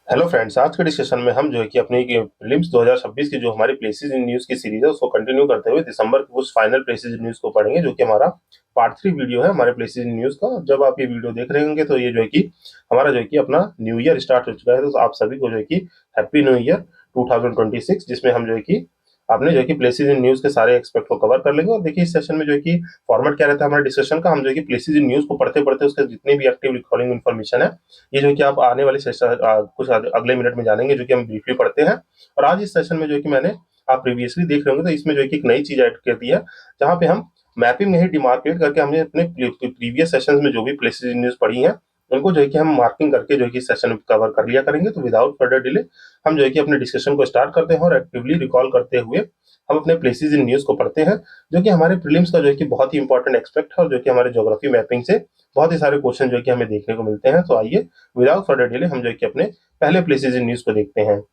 Hello friends, आज के discussion में हम जो है कि अपनी प्रीलिम्स 2026 की जो हमारी प्लेसेस इन न्यूज़ की सीरीज है उसको कंटिन्यू करते हुए दिसंबर के कुछ फाइनल प्लेसेस इन न्यूज़ को पढ़ेंगे, जो कि हमारा पार्ट 3 वीडियो है हमारे प्लेसेस इन न्यूज़ का। जब आप ये वीडियो देख रहे होंगे तो ये जो है कि हमारा जो है कि अपना न्यू ईयर स्टार्ट हो चुका है, तो आप सभी को जो है कि हैप्पी न्यू ईयर 2026, जिसमें हम जो है कि आपने जो है कि प्लेसेस इन न्यूज़ के सारे एस्पेक्ट को कवर कर लेंगे। और देखिए, इस सेशन में जो है कि फॉर्मेट क्या रहता है हमारे डिस्कशन का, हम जो है कि प्लेसेस इन न्यूज़ को पढ़ते-पढ़ते उसके जितने भी एक्टिव रिकॉर्डिंग इन्फॉर्मेशन है, ये जो है कि आप आने वाले सेशन कुछ अगले मिनट में जानेंगे, जो कि हम ब्रीफली पढ़ते हैं। और आज इस सेशन में जो है कि मैंने आप प्रीवियसली देख रहे होंगे, तो इसमें जो है कि एक नई चीज ऐड कर दी है, जहाँ पे हम मैपिंग में ही डिमार्केट करके हमने अपने प्रीवियस सेशंस में जो भी प्लेसेस न्यूज पढ़ी हैं उनको जो है कि हम मार्किंग करके जो है कि सेशन कवर कर लिया करेंगे। तो विदाउट फर्दर डिले हम जो है कि अपने डिस्कशन को स्टार्ट करते हैं और एक्टिवली रिकॉल करते हुए हम अपने प्लेसेस इन न्यूज को पढ़ते हैं, जो कि हमारे प्रीलिम्स का जो है कि बहुत ही इंपॉर्टेंट एक्सपेक्ट है, और जो कि हमारे ज्योग्राफी मैपिंग से बहुत ही सारे क्वेश्चन जो है कि हमें देखने को मिलते हैं। तो आइए विदाउट फर्दर डिले हम जो है कि अपने पहले प्लेसेस इन न्यूज को देखते हैं।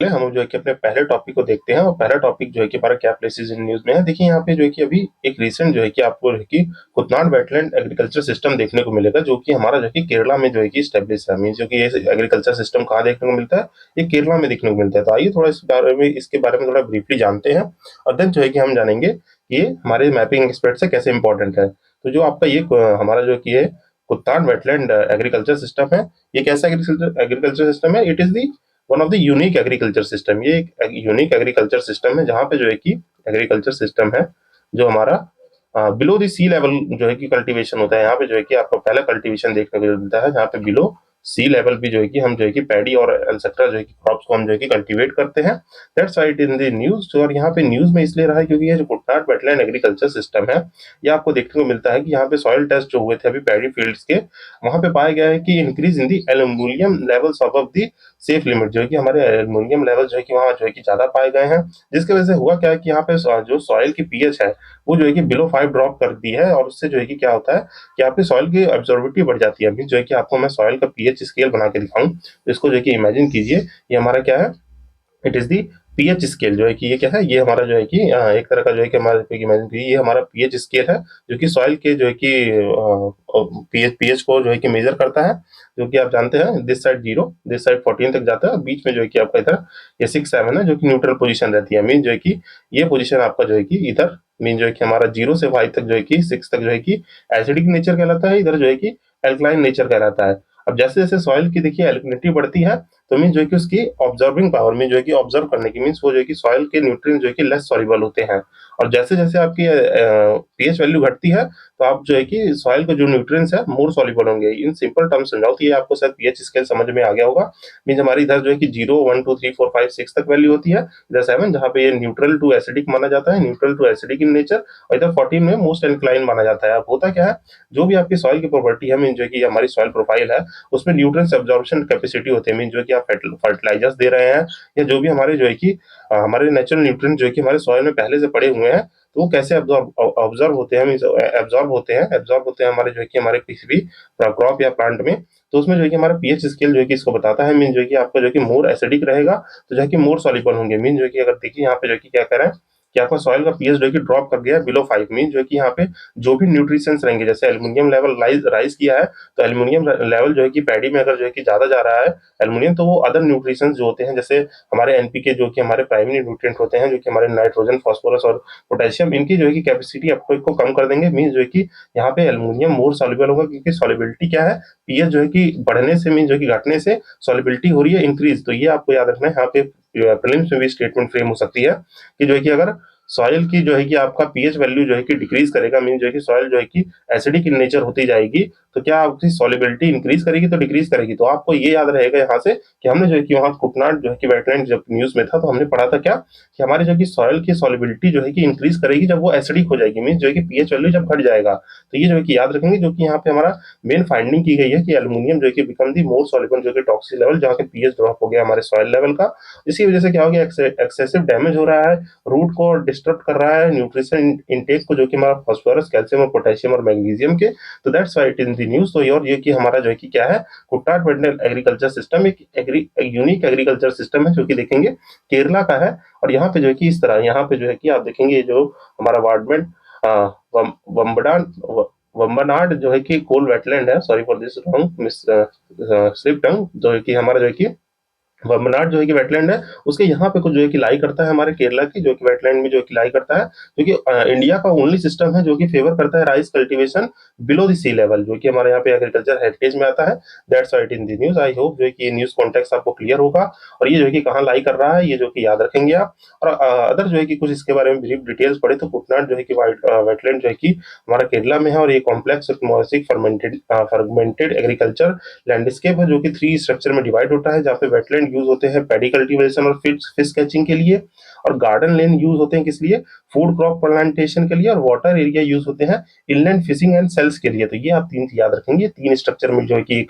पहले हम जो है कि अपने पहले टॉपिक को देखते हैं, और पहला टॉपिक जो है कि हमारा क्या प्लेसेस इन न्यूज में है। देखिए, यहाँ पे जो है कि अभी एक रिसेंट जो है कि आपको जो है कि कुतनाड वेटलैंड एग्रीकल्चर सिस्टम देखने को मिलेगा, जो कि हमारा जो है कि केरला में जो है कि स्टेब्लिश है। मीन्स जो कि ये एग्रीकल्चर सिस्टम कहाँ देखने को मिलता है, ये केरला में देखने को मिलता है। तो आइए थोड़ा इसके बारे में थोड़ा ब्रीफली जानते हैं, और देन जो है कि हम जानेंगे कि ये हमारे मैपिंग एक्सपर्ट से कैसे इंपॉर्टेंट है। तो जो आपका ये हमारा जो कि ये कुतनाड वेटलैंड एग्रीकल्चर सिस्टम है, ये कैसा एग्रीकल्चर सिस्टम है? It is the one of the unique agriculture system. ये एक यूनिक एग्रीकल्चर सिस्टम है, जहाँ पे जो है कि एग्रीकल्चर सिस्टम है जो हमारा बिलो द सी लेवल जो है कि कल्टीवेशन होता है। यहाँ पे जो है कि आपको पहला कल्टीवेशन देखने को मिलता है, जहाँ पे बिलो सी लेवल भी जो है कि हम जो है कि पैडी और एटसेट्रा जो है कि क्रॉप्स को हम जो है कि कल्टीवेट करते हैं। That's why it in the news. और यहाँ पे न्यूज में इसलिए रहा है क्योंकि ये जो कुटनाड वेटलैंड एग्रीकल्चर सिस्टम है, ये आपको देखने को मिलता है कि यहाँ पे सॉइल टेस्ट जो हुए थे अभी पैडी फील्ड्स के, वहां पे पाया गया है कि increase in the aluminium levels above the safe limit, जो है कि हमारे एल्युमिनियम लेवल जो है कि वहाँ जो है कि ज्यादा पाए गए हैं। जिसकी वजह से हुआ क्या है कि यहाँ पे जो सॉइल की पीएच है वो जो है कि बिलो 5 ड्रॉप कर दी है, और उससे जो है कि क्या होता है कि आपकी सॉइल की एब्जॉर्बिलिटी बढ़ जाती है। अभी जो है कि आपको मैं सॉइल का पीएच स्केल बना के दिखाऊं, तो इसको जो है कि इमेजिन कीजिए, ये हमारा क्या है, it is the pH scale. जो है कि ये क्या है, ये हमारा जो है कि एक तरह का जो है कि हमारा इमेजिन कीजिए, ये हमारा पीएच स्केल है, जो कि सॉइल के जो है कि पीएच पीएच को जो है कि मेजर करता है। जो कि आप जानते हैं, दिस साइड 0, दिस साइड 14 तक जाता है, बीच में जो है कि आपका इधर ये 6 7 है, जो कि न्यूट्रल पोजीशन रहती है। मीन जो है कि ये पोजीशन आपका जो है कि इधर मीन जो है कि हमारा 0 से 5 तक जो है कि 6 तक जो है कि एसिडिक नेचर कहलाता है, इधर जो है कि एल्कलाइन नेचर कहलाता है। अब जैसे जैसे सॉइल की देखिए एल्कलिनिटी बढ़ती है, तो मीन जो है कि उसकी ऑब्जर्विंग पावर में जो है कि ऑब्जर्व करने की मीन्स वो जो है कि सॉइल के न्यूट्रिएंट जो है कि लेस सॉल्युबल होते हैं। और जैसे जैसे आपकी पीएच वैल्यू घटती है, तो आप जो है कि सॉइल के जो न्यूट्रिएंट्स है मोर सॉल्युबल होंगे। इन सिंपल टर्म्स समझाओ तो ये आपको शायद पीएच स्केल समझ में आ गया होगा। मीन हमारी इधर जो है कि 0 1 2 3 4 5 6 तक वैल्यू होती है, इधर 7 जहाँ पे ये न्यूट्रल टू एसिडिक माना जाता है, neutral to acidic in nature, और इधर 14 में मोस्ट एल्कलाइन माना जाता है। अब होता क्या है, जो भी आपकी सॉइल की प्रॉपर्टी है, मीन जो है कि हमारी सॉइल प्रोफाइल है, उसमें न्यूट्रिएंट्स एब्जॉर्प्शन कैपेसिटी होती है। मीन जो है कि आप फर्टिलाइजर्स दे रहे हैं, या जो भी हमारे जो है कि हमारे नेचुरल न्यूट्रिएंट जो है कि हमारे सॉइल में पहले से पड़े हुए हैं, तो वो कैसे ऑब्जर्व होते हैं, मीन एब्जॉर्ब होते हैं हमारे जो है कि हमारे किसी भी क्रॉप या प्लांट में। तो उसमें जो है कि हमारा पीएच स्केल जो है कि इसको बताता है। मीन जो है कि आपका जो है कि मोर एसिडिक रहेगा, तो जो है कि मोर सॉल्युबल होंगे। मीन जो है कि अगर देखिए यहाँ पे जो है कि क्या कर रहा है कि आपका सॉइल का पीएच जो है कि ड्रॉप कर गया है बिलो 5। मीन जो है कि यहाँ पे जो भी न्यूट्रिशंस रहेंगे, जैसे एल्युमिनियम लेवल राइज किया है, तो एल्युमिनियम लेवल जो है कि पैडी में अगर जो है कि ज्यादा जा रहा है एल्युमिनियम, तो वो अदर न्यूट्रिशंस जो होते हैं, जैसे हमारे एनपीके जो कि हमारे प्राइमरी न्यूट्रिएंट होते हैं, जो कि हमारे नाइट्रोजन, फास्फोरस और पोटेशियम, इनकी जो है कि कैपेसिटी आपको को कम कर देंगे। मीन जो है कि यहाँ पे एल्युमिनियम मोर सॉल्युबल होगा, क्योंकि सॉल्युबिलिटी क्या है, पीएच जो है कि बढ़ने से मीन जो है कि घटने से सॉल्युबिलिटी हो रही है इंक्रीज। तो ये आपको याद रखना है, यहाँ पे प्रीलिम्स में भी स्टेटमेंट फ्रेम हो सकती है कि जो है कि अगर सॉइल की जो है कि आपका पीएच वैल्यू जो है कि डिक्रीज करेगा, मीन जो है कि सॉइल जो है कि एसिडिक इन नेचर होती जाएगी, तो क्या आपकी सॉल्युबिलिटी इंक्रीज करेगी तो डिक्रीज करेगी। तो आपको ये याद रहेगा यहाँ से कि हमने जो है कि वहाँ कुटनाड जो है कि वेटलैंड जब न्यूज में था, तो हमने पढ़ा था क्या कि हमारी जो है कि सॉइल की सॉल्युबिलिटी जो है कि इंक्रीज करेगी जब वो एसिडिक हो जाएगी, मीन जो है कि पीएच वैल्यू जब घट जाएगा। तो ये जो है कि याद रखेंगे, जो कि यहाँ पे हमारा मेन फाइंडिंग की गई है कि एल्युमिनियम जो है कि बिकम दी मोर सॉल्युबल, जो कि टॉक्सिक लेवल जहाँ के पीएच ड्रॉप हो गया हमारे सॉइल लेवल का। इसी वजह से क्या हो गया, एक्सेसिव डैमेज हो रहा है, रूट को डिस्टर्ब कर रहा है, न्यूट्रिशन इनटेक को, जो कि हमारा फास्फोरस, कैल्शियम और पोटेशियम और मैग्नीशियम के। तो that's why it in the news. तो और ये कि हमारा जो है कि क्या है, कुट्टाड वेटलैंड एग्रीकल्चर सिस्टम एक यूनिक एग्रीकल्चर सिस्टम है, जो कि देखेंगे केरला का है। और यहाँ पे जो है कि इस तरह यहाँ पे जो है कि आप देखेंगे जो हमारा वार्डमेंट वम्बडान वम्बनाड जो है कि कोल वेटलैंड है, sorry for this wrong miss slip tongue, जो है कि हमारा जो है कि वेम्बनाड जो है कि वेटलैंड है, उसके यहाँ पे कुछ जो है कि लाई करता है हमारे केरला की, जो कि वेटलैंड में जो है कि लाई करता है, जो कि इंडिया का ओनली सिस्टम है जो कि फेवर करता है rice cultivation below the sea level, जो कि हमारे यहाँ पे एग्रीकल्चर हेरिटेज में आता है। That's why it in the news. I hope जो है कि ये न्यूज़ कॉन्टेक्स्ट आपको क्लियर होगा, और ये जो है कि कहाँ लाई कर रहा है, ये जो कि याद रखेंगे आप। और अदर जो है कि कुछ इसके बारे में ब्रीफ डिटेल्स पढ़े तो कुटनाड जो है कि वेटलैंड जो है कि हमारा केरला में है, और ये कॉम्प्लेक्स फर्मेंटेड एग्रीकल्चर लैंडस्केप है, जो कि 3 स्ट्रक्चर में डिवाइड होता है, जहाँ पे वेटलैंड यूज होते हैं पैडी कल्टीवेशन और फिश कैचिंग के लिए, और गार्डन लेन यूज होते हैं किस लिए, फूड क्रॉप प्लांटेशन के लिए, और वाटर एरिया यूज होते हैं इनलैंड फिशिंग एंड सेल्स के लिए। तो ये आप 3 याद रखेंगे, 3 स्ट्रक्चर में जो है कि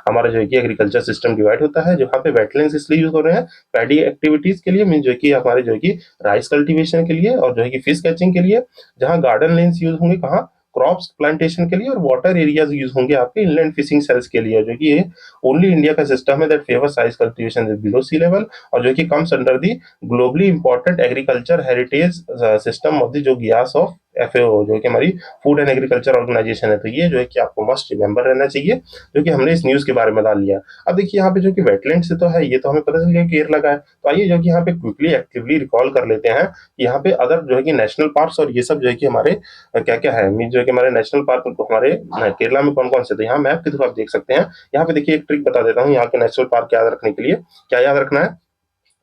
हमारा जो है कि एग्रीकल्चर सिस्टम डिवाइड होता है, जहाँ पे वेटलैंड्स इसलिए यूज हो रहे हैं पैडी एक्टिविटीज के लिए, मीन जो है कि हमारे जो है कि राइस कल्टीवेशन के लिए, और जो है कि फिश कैचिंग के लिए, जहाँ गार्डन लेन्स यूज होंगे कहाँ, क्रॉप्स प्लांटेशन के लिए, और वाटर एरियाज यूज होंगे आपके इनलैंड फिशिंग सेल्स के लिए, जो कि ये ओनली इंडिया का सिस्टम है that favours rice cultivation below sea level, और जो कि comes under the globally important agriculture heritage system of the जो गियास ऑफ एफएओ, जो कि हमारी फूड एंड एग्रीकल्चर ऑर्गेनाइजेशन है। तो ये जो है कि आपको मस्ट रिमेंबर रहना चाहिए, जो कि हमने इस न्यूज के बारे में डाल लिया। अब देखिए यहाँ पे जो कि वेटलैंड से तो है, ये तो हमें पता चल गया केरला का है। तो आइए जो कि यहाँ पे क्विकली एक्टिवली रिकॉल कर लेते हैं कि यहाँ पे अदर जो है कि नेशनल पार्क्स और ये सब जो है कि हमारे क्या क्या है, मीन जो है कि हमारे नेशनल पार्क हमारे केरला में कौन कौन से, तो यहाँ मैप के थ्रू आप देख सकते हैं। यहाँ पे देखिए एक ट्रिक बता देता हूँ यहाँ के नेशनल पार्क याद रखने के लिए। क्या याद रखना है,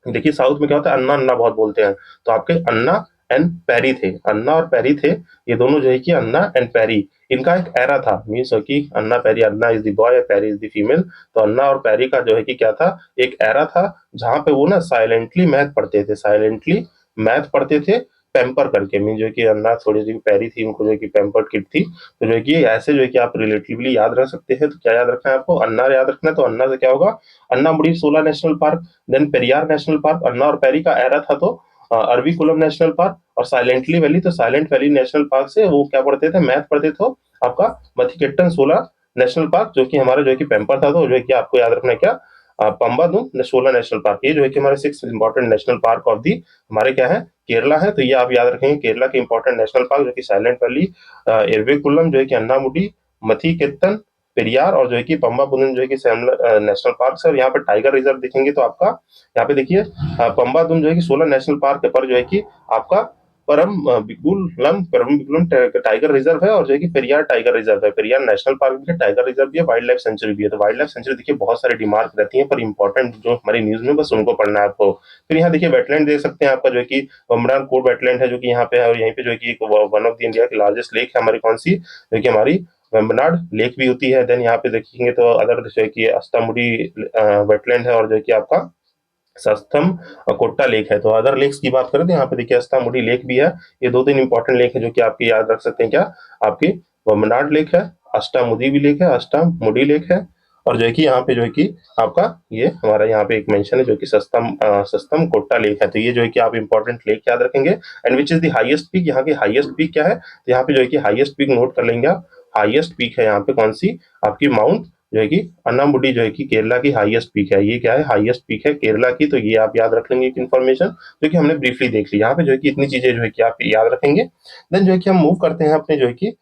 देखिए साउथ में क्या होता है, अन्ना अन्ना बहुत बोलते हैं, तो आपके अन्ना एंड पैरी थे, अन्ना और पैरी थे, ये दोनों जो है कि अन्ना एंड पैरी, इनका एक एरा था, मीन्स कि Anna Pairi, Anna is the boy, Pairi is the female. तो अन्ना और पैरी का जो है कि क्या था, एक एरा था, जहां पे वो ना साइलेंटली मैथ पढ़ते थे, साइलेंटली मैथ पढ़ते थे, पैम्पर करके, मीन जो है कि अन्ना थोड़ी सी पैरी थी, उनको जो है कि पैम्पर्ड किड थी। तो जो है कि ऐसे जो है कि आप रिलेटिवली याद रख सकते हैं। तो क्या याद रखना है आपको, अन्ना याद रखना है, तो अन्ना से क्या होगा, Anamudi Shola national park, then Periyar national park, Anna और पैरी का एरा था तो अरविकुलम नेशनल पार्क, और साइलेंटली वैली, तो साइलेंट वैली नेशनल पार्क से वो क्या पढ़ते थे, मैथ पढ़ते थे, आपका मथिकेट्टन सोला नेशनल पार्क, जो कि हमारा जो है कि पेम्पर था, तो जो है कि आपको याद रखना है क्या, पंबादुम सोला नेशनल पार्क, ये जो है कि हमारे 6 important national park of the हमारे क्या है, केरला है। तो ये आप याद रखेंगे, केरला के इंपॉर्टेंट नेशनल पार्क जो कि साइलेंट वैली, एरविकुलम जो है कि अन्नामुडी, मथिकेत्तन, पेरियार, और जो है कि पंबा बुदन जो है कि नेशनल पार्क है। और यहाँ पे टाइगर रिजर्व दिखेंगे तो आपका यहाँ पे देखिए पंबादुम जो है कि 16 नेशनल पार्क है, पर जो है कि आपका परम बिकुलम टाइगर रिजर्व है, और जो है कि पेरियार टाइगर रिजर्व है, पेरियार नेशनल पार्क भी है, टाइगर रिजर्व भी है, वाइल्ड लाइफ सेंचुरी भी है। तो वाइल्ड लाइफ सेंचुरी देखिए बहुत सारी डिमार्क रहती है, पर इंपॉर्टेंट जो हमारी न्यूज में बस उनको पढ़ना है आपको। फिर यहाँ देखिए वेटलैंड देख सकते हैं आपका, जो है कि वमरान कोट वेटलैंड है, जो कि यहाँ पे है, और यहीं पे जो है कि वन ऑफ द इंडिया की लार्जेस्ट लेक है हमारी, कौन सी, जो कि हमारी वेम्बनाड लेक भी होती है। देन यहाँ पे देखेंगे तो अदर जो है कि अस्तामुडी वेटलैंड है, और जो है कि आपका सस्तम कोट्टा लेक है। तो अदर लेक्स की बात करें तो यहाँ पे देखिए अस्तामुडी लेक भी है। ये 2-3 इंपॉर्टेंट लेक है जो कि आपकी याद रख सकते हैं, क्या आपकी वेम्बनाड लेक है, अष्टामुदी भी लेक है, अष्टामुडी लेक है, और जो है कि यहाँ पे जो है कि आपका ये हमारा यहाँ पे एक मेंशन है जो कि सस्तम कोट्टा लेक है। तो ये जो है कि आप इंपॉर्टेंट लेक याद रखेंगे। And which is the highest peak, यहाँ की हाईएस्ट पीक क्या है, तो यहाँ पे जो है कि हाईएस्ट पीक नोट कर लेंगे आप। हाईएस्ट पीक है यहाँ पे कौन सी, आपकी माउंट जो है कि अन्नामुडी, जो है कि केरला की हाईएस्ट पीक है। ये क्या है, हाईएस्ट पीक है केरला की। तो ये आप याद रख लेंगे एक इन्फॉर्मेशन, जो कि हमने ब्रीफली देख ली। यहाँ पे जो है कि इतनी चीजें जो है कि आप याद रखेंगे। देन जो है कि हम मूव करते हैं अपने जो है कि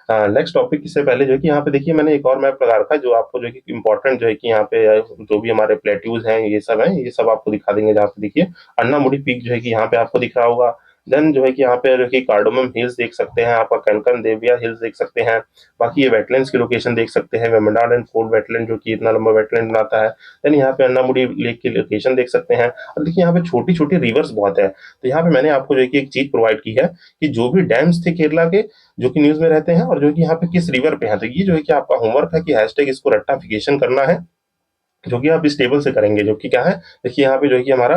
नेक्स्ट टॉपिक से पहले जो है कि यहाँ पे देखिए मैंने एक और मैप लगा रखा है, जो आपको जो है कि इंपॉर्टेंट जो है कि यहाँ पे जो भी हमारे प्लेट्यूज हैं ये सब हैं, ये सब आपको दिखा देंगे। जहाँ पे देखिए अन्नामुडी पीक जो है कि यहाँ पे आपको दिख रहा होगा। देन जो है कि यहाँ पे जो कि कार्डोमम हिल्स देख सकते हैं, आपका कनकन देविया हिल्स देख सकते हैं। बाकी ये वेटलैंड्स की लोकेशन देख सकते हैं, वेम्बनाड एंड फोर्ड वेटलैंड जो कि इतना लंबा वेटलैंड बनाता है। देन यहाँ पे अन्नामुडी लेक की लोकेशन देख सकते हैं। और देखिए यहाँ पे छोटी छोटी रिवर्स बहुत है। तो यहाँ पे मैंने आपको जो है कि एक चीज प्रोवाइड की है कि जो भी डैम्स थे केरला के जो कि न्यूज में रहते हैं, और जो कि यहाँ पे किस रिवर पे है, तो ये जो है कि आपका होमवर्क है कि हैशटैग इसको रट्टाफिकेशन करना है, जो कि आप इस टेबल से करेंगे। जो कि क्या है, देखिए यहाँ पे जो है कि हमारा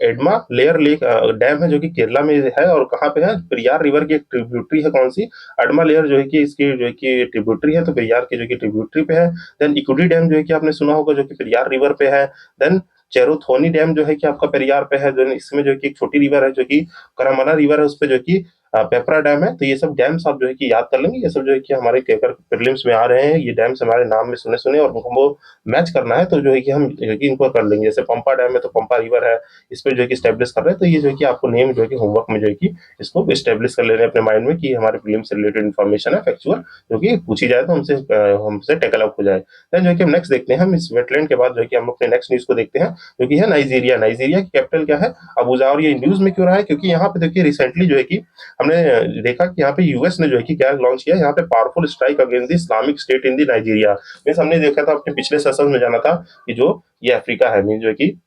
एडमा लेयर लेक डैम है, जो कि केरला में है, और कहाँ पे है, पेरियार रिवर की एक ट्रिब्यूटरी है, कौन सी, एडमा लेयर जो है कि इसकी जो है कि ट्रिब्यूटरी है, तो पेरियार की जो कि ट्रिब्यूटरी पे है। देन इकुडी डैम जो है कि आपने सुना होगा, जो कि पेरियार रिवर पे है। देन चेरुथोनी डैम जो है कि आपका पेरियार पे है। देन इसमें जो है कि एक छोटी रिवर है जो कि करमला रिवर है, उस पे जो कि पेपरा डैम है। तो ये सब डैम्स आप जो है कि याद कर लेंगे। ये सब जो है कि हमारे अगर प्रीलिम्स में आ रहे हैं, ये डैम्स हमारे नाम में सुने और हमको मैच करना है, तो जो है कि हम जो है कि इनको कर लेंगे। जैसे पंपा डैम है तो पंपा रिवर है, इस पे जो है कि स्टैब्लिश कर रहे हैं। तो ये जो है कि आपको नेम जो है कि होमवर्क में जो है कि इसको स्टैब्लिश कर लेना है अपने माइंड में कि हमारे प्रीलिम्स से रिलेटेड इन्फॉर्मेशन है फैक्चुअल, जो कि पूछी जाए तो हमसे टेकल अप हो जाए। देन जो है कि हम नेक्स्ट देखते हैं, हम इस वेटलैंड के बाद जो है कि हम अपने नेक्स्ट न्यूज को देखते हैं, जो कि है नाइजीरिया। नाइजीरिया की कैपिटल क्या है? अबूजा। और ये न्यूज में क्यों रहा है? क्योंकि यहाँ पे देखिए रिसेंटली जो है कि हमने देखा कि यहाँ पे यूएस ने जो है कि क्या लॉन्च किया, यहाँ पे powerful strike against the Islamic state in the Nigeria. Means हमने देखा था अपने पिछले सेशन में जाना था कि जो ये अफ्रीका है, मीन जो है कि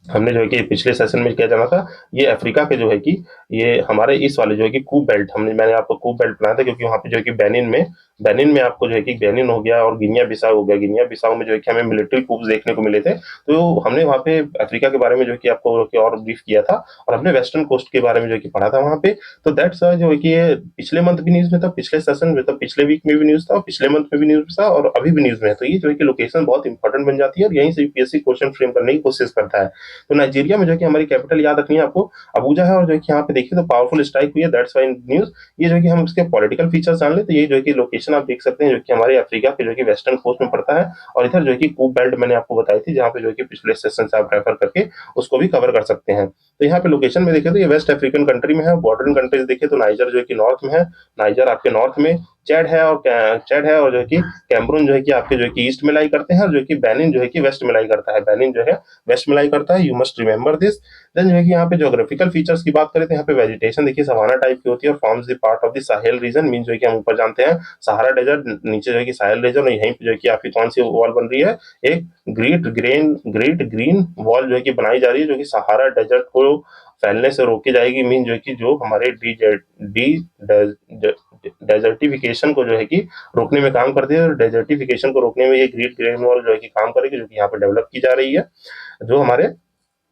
हमने जो है कि पिछले सेशन में क्या जाना था, ये अफ्रीका के जो है कि ये हमारे इस वाले जो है कि कूप बेल्ट, मैंने आपको कूप बेल्ट बनाया था, क्योंकि वहाँ पे जो है कि बेनिन में आपको जो है कि बेनिन हो गया और गिनिया बिसाऊ हो गया। गिनिया बिसाऊ में जो है कि हमें मिलिट्री कूप्स देखने को मिले थे। तो हमने वहाँ पे अफ्रीका के बारे में जो है कि आपको और ब्रीफ किया था, और हमने वेस्टर्न कोस्ट के बारे में जो है कि पढ़ा था वहाँ पे। तो दैट्स जो है कि ये पिछले मंथ भी न्यूज में था, पिछले सेशन में था, पिछले वीक में भी न्यूज था, पिछले मंथ में भी न्यूज था, और अभी भी न्यूज में है। तो ये जो है कि लोकेशन बहुत इंपॉर्टेंट बन जाती है, और यहीं से यूपीएससी क्वेश्चन फ्रेम करने की कोशिश करता है। तो नाइजीरिया में जो है कि हमारी कैपिटल याद रखनी है आपको, अबूजा है। और जो है कि यहाँ पे देखिए तो पावरफुल स्ट्राइक हुई है, दैट्स व्हाई न्यूज। ये जो है कि हम इसके पॉलिटिकल फीचर्स जान ले, तो ये जो है कि लोकेशन आप देख सकते हैं, जो कि हमारे अफ्रीका के जो कि वेस्टर्न कोस्ट में पड़ता है। और इधर जो है कि कूप बेल्ट मैंने आपको बताई थी, जहाँ पे जो है कि पिछले सेशन से आप रेफर करके उसको भी कवर कर सकते हैं। तो यहाँ पे लोकेशन में देखें तो ये वेस्ट अफ्रीकन कंट्री में है। बॉर्डरिंग कंट्रीज देखें तो नाइजर जो है कि नॉर्थ में है, नाइजर आपके नॉर्थ में, चैड है और जो है कि कैमरून जो है कि आपके जो है कि ईस्ट में लाई करते हैं, और जो है कि बेनिन जो है कि वेस्ट में लाई करता है। बेनिन जो है वेस्ट में लाई करता है, you must remember this. Then जो है कि यहाँ पे ज्योग्राफिकल फीचर्स की बात करें तो यहाँ पे वेजिटेशन देखिए सवाना टाइप की होती है, और forms the part of the Sahel region. Mean जो है कि हम ऊपर जानते हैं सहारा डेजर्ट, नीचे जो है कि साहेल रीजन, और यहीं पे जो है कि आपकी कौन सी वॉल बन रही है, एक ग्रेट ग्रीन वॉल जो है कि बनाई जा रही है, जो कि सहारा डेजर्ट को फैलने से रोकी जाएगी। मीन जो है कि जो हमारे डी डेजर्टिफिकेशन को जो है कि रोकने में काम करती है, और डेजर्टिफिकेशन को रोकने में ये ग्रेट ग्रीन वॉल जो है कि काम करेगी, जो कि यहाँ पे डेवलप की जा रही है, जो हमारे